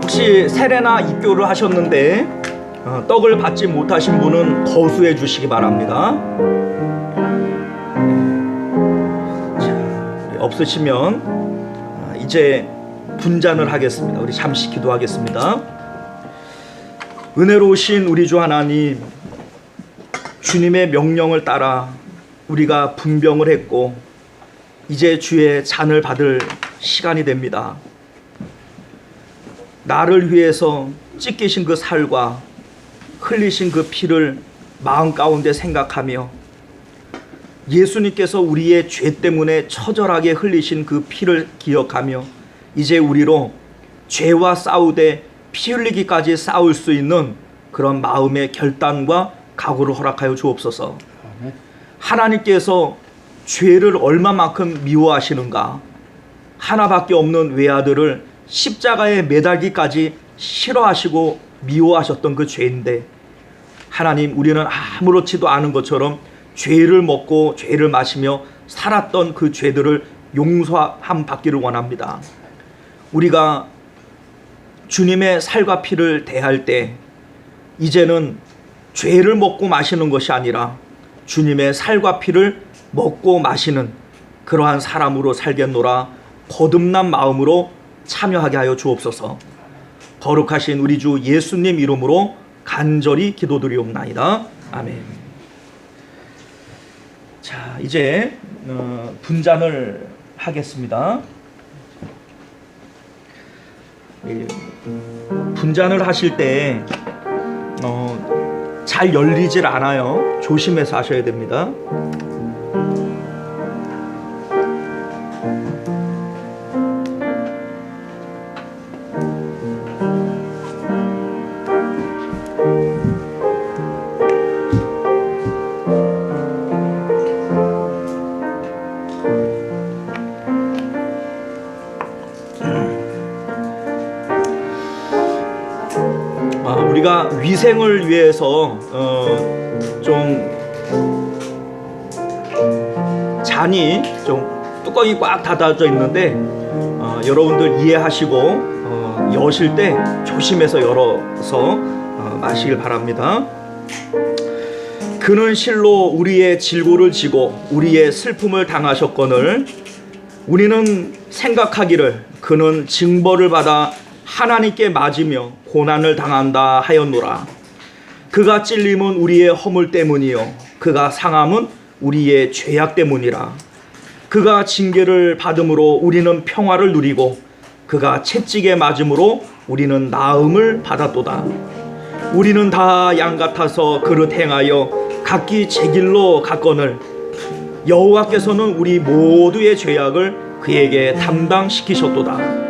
Speaker 1: 혹시 세례나 입교를 하셨는데 떡을 받지 못하신 분은 거수해 주시기 바랍니다. 자, 없으시면 이제 분잔을 하겠습니다. 우리 잠시 기도하겠습니다. 은혜로우신 우리 주 하나님, 주님의 명령을 따라 우리가 분병을 했고 이제 주의 잔을 받을 시간이 됩니다. 나를 위해서 찢기신 그 살과 흘리신 그 피를 마음 가운데 생각하며 예수님께서 우리의 죄 때문에 처절하게 흘리신 그 피를 기억하며 이제 우리로 죄와 싸우되 피 흘리기까지 싸울 수 있는 그런 마음의 결단과 각오를 허락하여 주옵소서. 하나님께서 죄를 얼마만큼 미워하시는가. 하나밖에 없는 외아들을 십자가에 매달기까지 싫어하시고 미워하셨던 그 죄인데 하나님, 우리는 아무렇지도 않은 것처럼 죄를 먹고 죄를 마시며 살았던 그 죄들을 용서함 받기를 원합니다. 우리가 주님의 살과 피를 대할 때 이제는 죄를 먹고 마시는 것이 아니라 주님의 살과 피를 먹고 마시는 그러한 사람으로 살겠노라. 거듭난 마음으로 참여하게 하여 주옵소서. 거룩하신 우리 주 예수님 이름으로 간절히 기도드리옵나이다. 아멘. 자, 이제 분잔을 하겠습니다. 분잔을 하실 때 잘 열리질 않아요. 조심해서 하셔야 됩니다. 우리가 위생을 위해서 좀 잔이 좀 뚜껑이 꽉 닫아져 있는데 여러분들 이해하시고 여실 때 조심해서 열어서 마시길 바랍니다. 그는 실로 우리의 질고를 지고 우리의 슬픔을 당하셨거늘 우리는 생각하기를 그는 징벌을 받아 하나님께 맞으며 고난을 당한다 하였노라. 그가 찔림은 우리의 허물 때문이요 그가 상함은 우리의 죄악 때문이라. 그가 징계를 받음으로 우리는 평화를 누리고 그가 채찍에 맞음으로 우리는 나음을 받았도다. 우리는 다 양 같아서 그릇 행하여 각기 제 길로 갔거늘 여호와께서는 우리 모두의 죄악을 그에게 담당시키셨도다.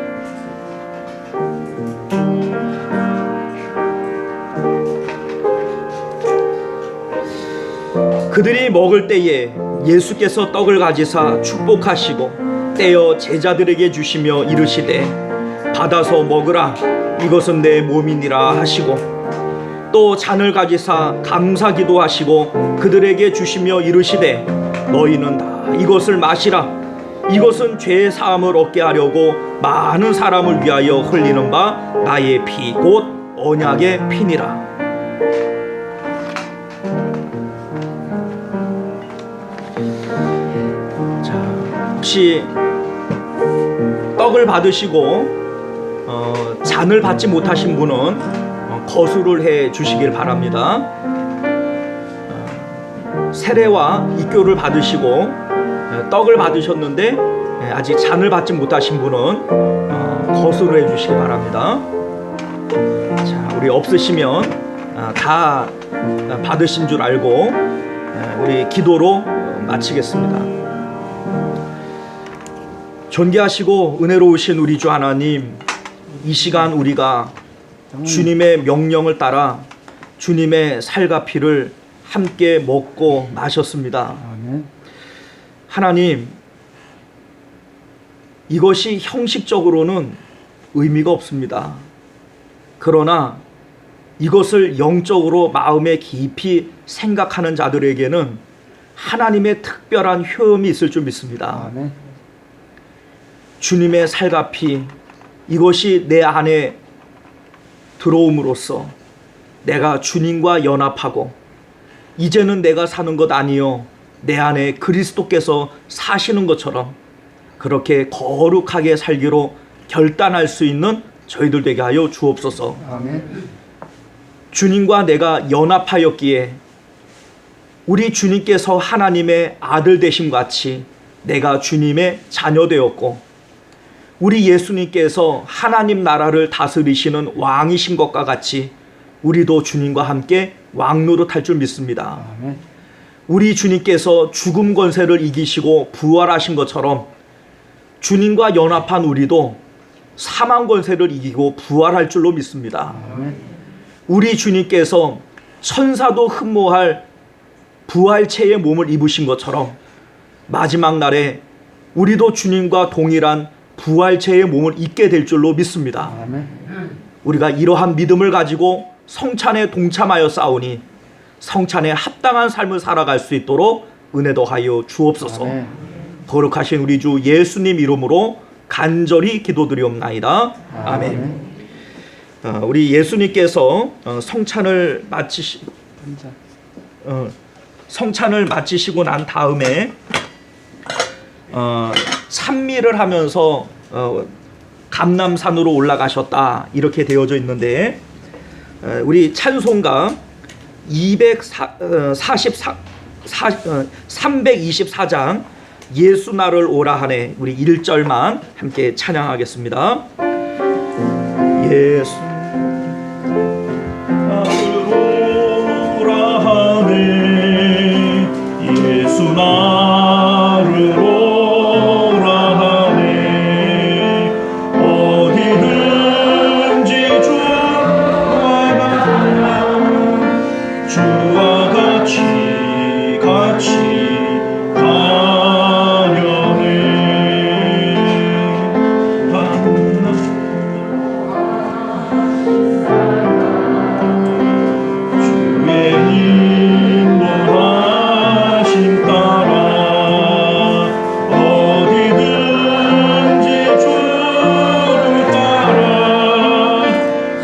Speaker 1: 그들이 먹을 때에 예수께서 떡을 가지사 축복하시고 떼어 제자들에게 주시며 이르시되 받아서 먹으라 이것은 내 몸이니라 하시고 또 잔을 가지사 감사기도 하시고 그들에게 주시며 이르시되 너희는 다 이것을 마시라 이것은 죄 사함을 얻게 하려고 많은 사람을 위하여 흘리는 바 나의 피 곧 언약의 피니라. 혹시 떡을 받으시고 잔을 받지 못하신 분은 거수를 해 주시길 바랍니다. 세례와 입교를 받으시고 떡을 받으셨는데 아직 잔을 받지 못하신 분은 거수를 해 주시기 바랍니다. 자, 우리 없으시면 다 받으신 줄 알고 우리 기도로 마치겠습니다. 존귀하시고 은혜로우신 우리 주 하나님, 이 시간 우리가 주님의 명령을 따라 주님의 살과 피를 함께 먹고 마셨습니다. 하나님, 이것이 형식적으로는 의미가 없습니다. 그러나 이것을 영적으로 마음에 깊이 생각하는 자들에게는 하나님의 특별한 효험이 있을 줄 믿습니다. 주님의 살과 피, 이것이 내 안에 들어옴으로써 내가 주님과 연합하고 이제는 내가 사는 것 아니요 내 안에 그리스도께서 사시는 것처럼 그렇게 거룩하게 살기로 결단할 수 있는 저희들 되게 하여 주옵소서.
Speaker 3: 아멘.
Speaker 1: 주님과 내가 연합하였기에 우리 주님께서 하나님의 아들 되심 같이 내가 주님의 자녀 되었고 우리 예수님께서 하나님 나라를 다스리시는 왕이신 것과 같이 우리도 주님과 함께 왕노릇할 줄 믿습니다.
Speaker 3: 아멘.
Speaker 1: 우리 주님께서 죽음 권세를 이기시고 부활하신 것처럼 주님과 연합한 우리도 사망 권세를 이기고 부활할 줄로 믿습니다.
Speaker 3: 아멘.
Speaker 1: 우리 주님께서 천사도 흠모할 부활체의 몸을 입으신 것처럼 마지막 날에 우리도 주님과 동일한 부활체의 몸을 입게 될 줄로 믿습니다.
Speaker 3: 아멘.
Speaker 1: 우리가 이러한 믿음을 가지고 성찬에 동참하여 싸우니 성찬에 합당한 삶을 살아갈 수 있도록 은혜도 하여 주옵소서.
Speaker 3: 아멘.
Speaker 1: 거룩하신 우리 주 예수님 이름으로 간절히 기도드리옵나이다. 아멘. 우리 예수님께서 성찬을 마치시고 난 다음에 찬미를 하면서 감람산으로 올라가셨다 이렇게 되어져 있는데 우리 찬송가 324장 예수 나를 오라 하네 우리 1절만 함께 찬양하겠습니다. 예수
Speaker 2: 나를 오라 하네 예수 나를 오라 하네 어디든지 주와 같이 가려네 주의 인도하심 따라 어디든지 주를 따라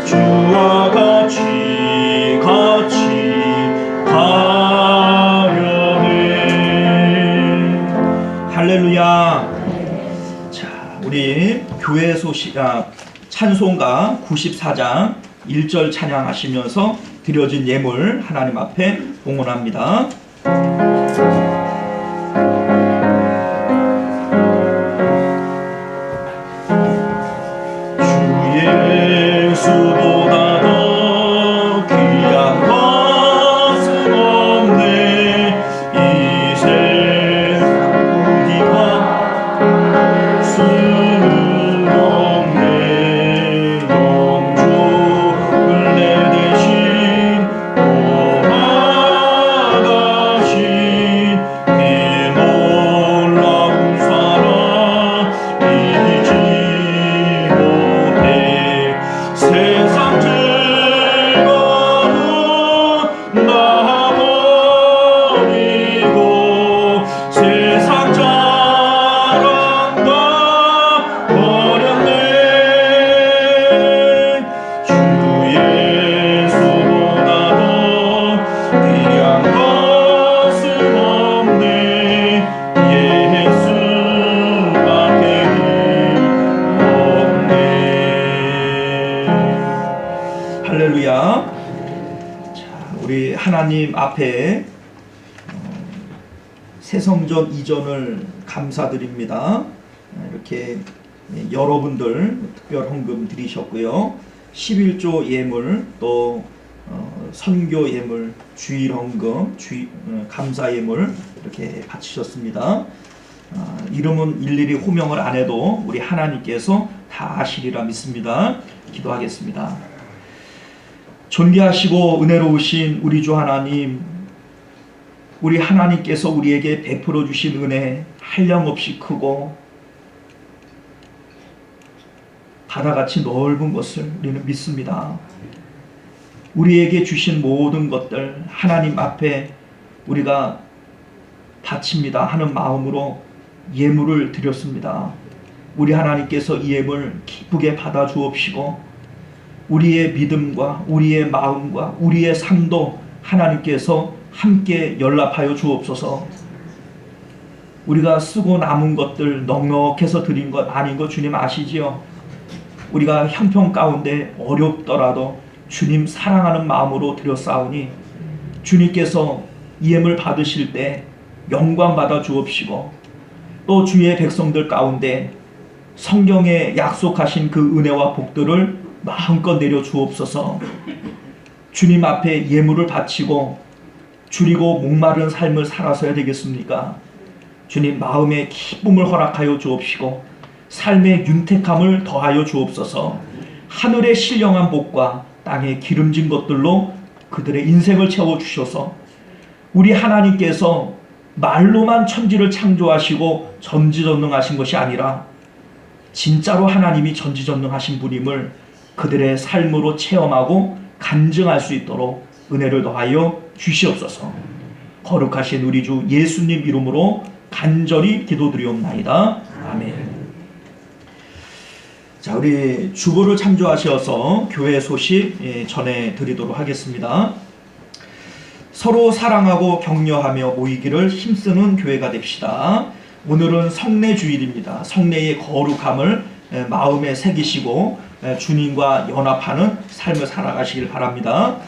Speaker 2: 주와 같이 가려네.
Speaker 1: 할렐루야. 자, 우리 교회 소식 찬송가 94장 1절 찬양하시면서 드려진 예물 하나님 앞에 봉헌합니다.
Speaker 2: 주 예수보다 더
Speaker 1: 하나님 앞에 새성전 이전을 감사드립니다. 이렇게 여러분들 특별 헌금 드리셨고요. 11조 예물, 또 선교 예물, 주일 헌금, 감사 예물 이렇게 바치셨습니다. 이름은 일일이 호명을 안 해도 우리 하나님께서 다 아시리라 믿습니다. 기도하겠습니다. 존귀하시고 은혜로우신 우리 주 하나님, 우리 하나님께서 우리에게 베풀어 주신 은혜 한량없이 크고 바다같이 넓은 것을 우리는 믿습니다. 우리에게 주신 모든 것들 하나님 앞에 우리가 바칩니다 하는 마음으로 예물을 드렸습니다. 우리 하나님께서 이 예물 기쁘게 받아 주옵시고 우리의 믿음과 우리의 마음과 우리의 삶도 하나님께서 함께 연락하여 주옵소서. 우리가 쓰고 남은 것들 넉넉해서 드린 것 아닌 거 주님 아시지요? 우리가 형편 가운데 어렵더라도 주님 사랑하는 마음으로 드렸사오니 주님께서 이 예물 받으실 때 영광 받아 주옵시고 또 주의 백성들 가운데 성경에 약속하신 그 은혜와 복들을 마음껏 내려 주옵소서. 주님 앞에 예물을 바치고 줄이고 목마른 삶을 살아서야 되겠습니까? 주님 마음의 기쁨을 허락하여 주옵시고 삶의 윤택함을 더하여 주옵소서. 하늘의 신령한 복과 땅의 기름진 것들로 그들의 인생을 채워주셔서 우리 하나님께서 말로만 천지를 창조하시고 전지전능하신 것이 아니라 진짜로 하나님이 전지전능하신 분임을 그들의 삶으로 체험하고 간증할 수 있도록 은혜를 더하여 주시옵소서. 거룩하신 우리 주 예수님 이름으로 간절히 기도드리옵나이다. 아멘. 자, 우리 주보를 참조하셔서 교회 소식 전해드리도록 하겠습니다. 서로 사랑하고 격려하며 모이기를 힘쓰는 교회가 됩시다. 오늘은 성례주일입니다. 성례의 거룩함을 마음에 새기시고 주님과 연합하는 삶을 살아가시길 바랍니다.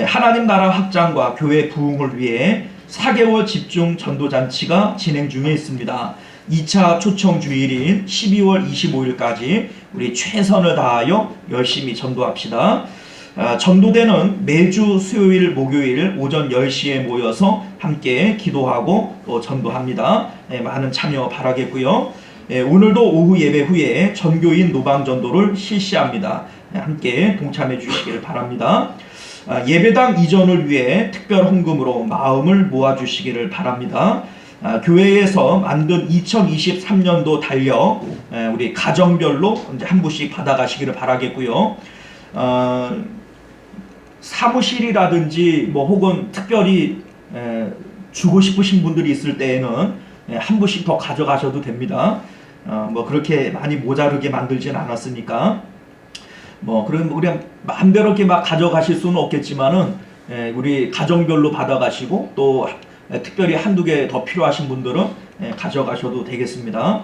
Speaker 1: 하나님 나라 확장과 교회 부흥을 위해 4개월 집중 전도잔치가 진행 중에 있습니다. 2차 초청주일인 12월 25일까지 우리 최선을 다하여 열심히 전도합시다. 전도대는 매주 수요일 목요일 오전 10시에 모여서 함께 기도하고 또 전도합니다. 많은 참여 바라겠고요. 오늘도 오후 예배 후에 전교인 노방전도를 실시합니다. 함께 동참해 주시길 바랍니다. 예배당 이전을 위해 특별 헌금으로 마음을 모아주시기를 바랍니다. 교회에서 만든 2023년도 달력 우리 가정별로 이제 한 부씩 받아가시기를 바라겠고요. 사무실이라든지 뭐 혹은 특별히 주고 싶으신 분들이 있을 때에는 한 부씩 더 가져가셔도 됩니다. 뭐 그렇게 많이 모자르게 만들진 않았으니까 뭐 그럼 우리 마음대로 이렇게 막 가져가실 수는 없겠지만은 우리 가정별로 받아가시고 또 특별히 한두 개 더 필요하신 분들은 가져가셔도 되겠습니다.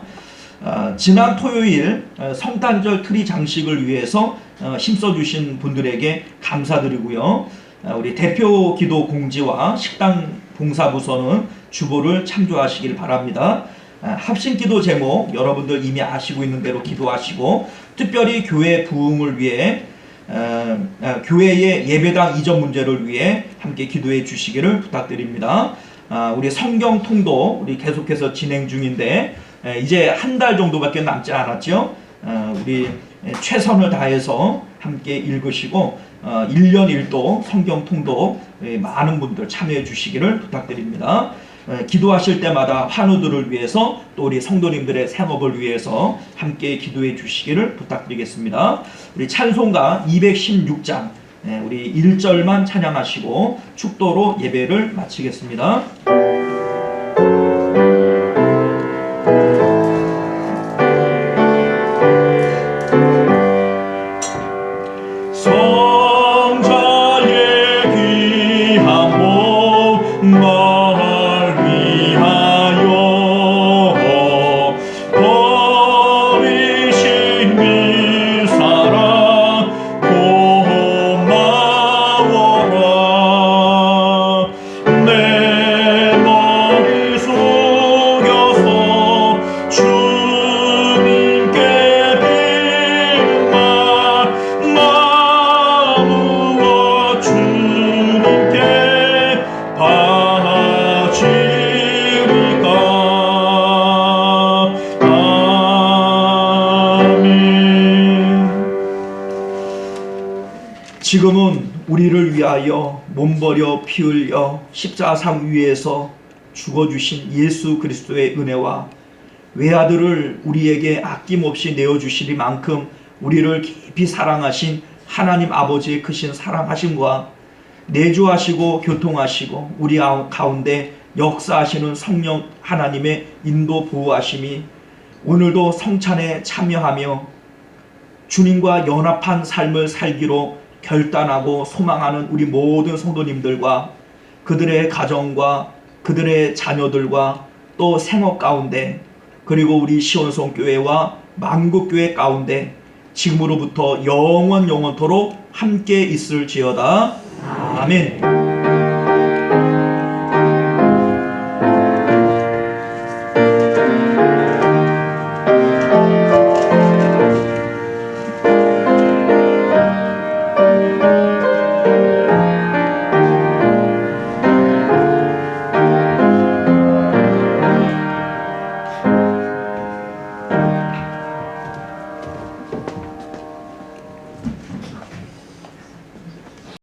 Speaker 1: 지난 토요일 성탄절 트리 장식을 위해서 힘써주신 분들에게 감사드리고요. 우리 대표 기도 공지와 식당 봉사부서는 주보를 참조하시길 바랍니다. 합심기도 제목 여러분들 이미 아시고 있는 대로 기도하시고 특별히 교회 부흥을 위해 교회의 예배당 이전 문제를 위해 함께 기도해 주시기를 부탁드립니다. 우리 성경 통도 우리 계속해서 진행 중인데 이제 한 달 정도밖에 남지 않았죠. 우리 최선을 다해서 함께 읽으시고 1년 1도 성경 통도 많은 분들 참여해 주시기를 부탁드립니다. 기도하실 때마다 환우들을 위해서 또 우리 성도님들의 생업을 위해서 함께 기도해 주시기를 부탁드리겠습니다. 우리 찬송가 216장 우리 1절만 찬양하시고 축도로 예배를 마치겠습니다. 지금은 우리를 위하여 몸버려 피 흘려 십자상 위에서 죽어주신 예수 그리스도의 은혜와 외아들을 우리에게 아낌없이 내어주시리만큼 우리를 깊이 사랑하신 하나님 아버지의 크신 사랑하심과 내주하시고 교통하시고 우리 가운데 역사하시는 성령 하나님의 인도 보호하심이 오늘도 성찬에 참여하며 주님과 연합한 삶을 살기로 결단하고 소망하는 우리 모든 성도님들과 그들의 가정과 그들의 자녀들과 또 생업 가운데 그리고 우리 시온성교회와 만국교회 가운데 지금으로부터 영원토록 함께 있을지어다. 아멘.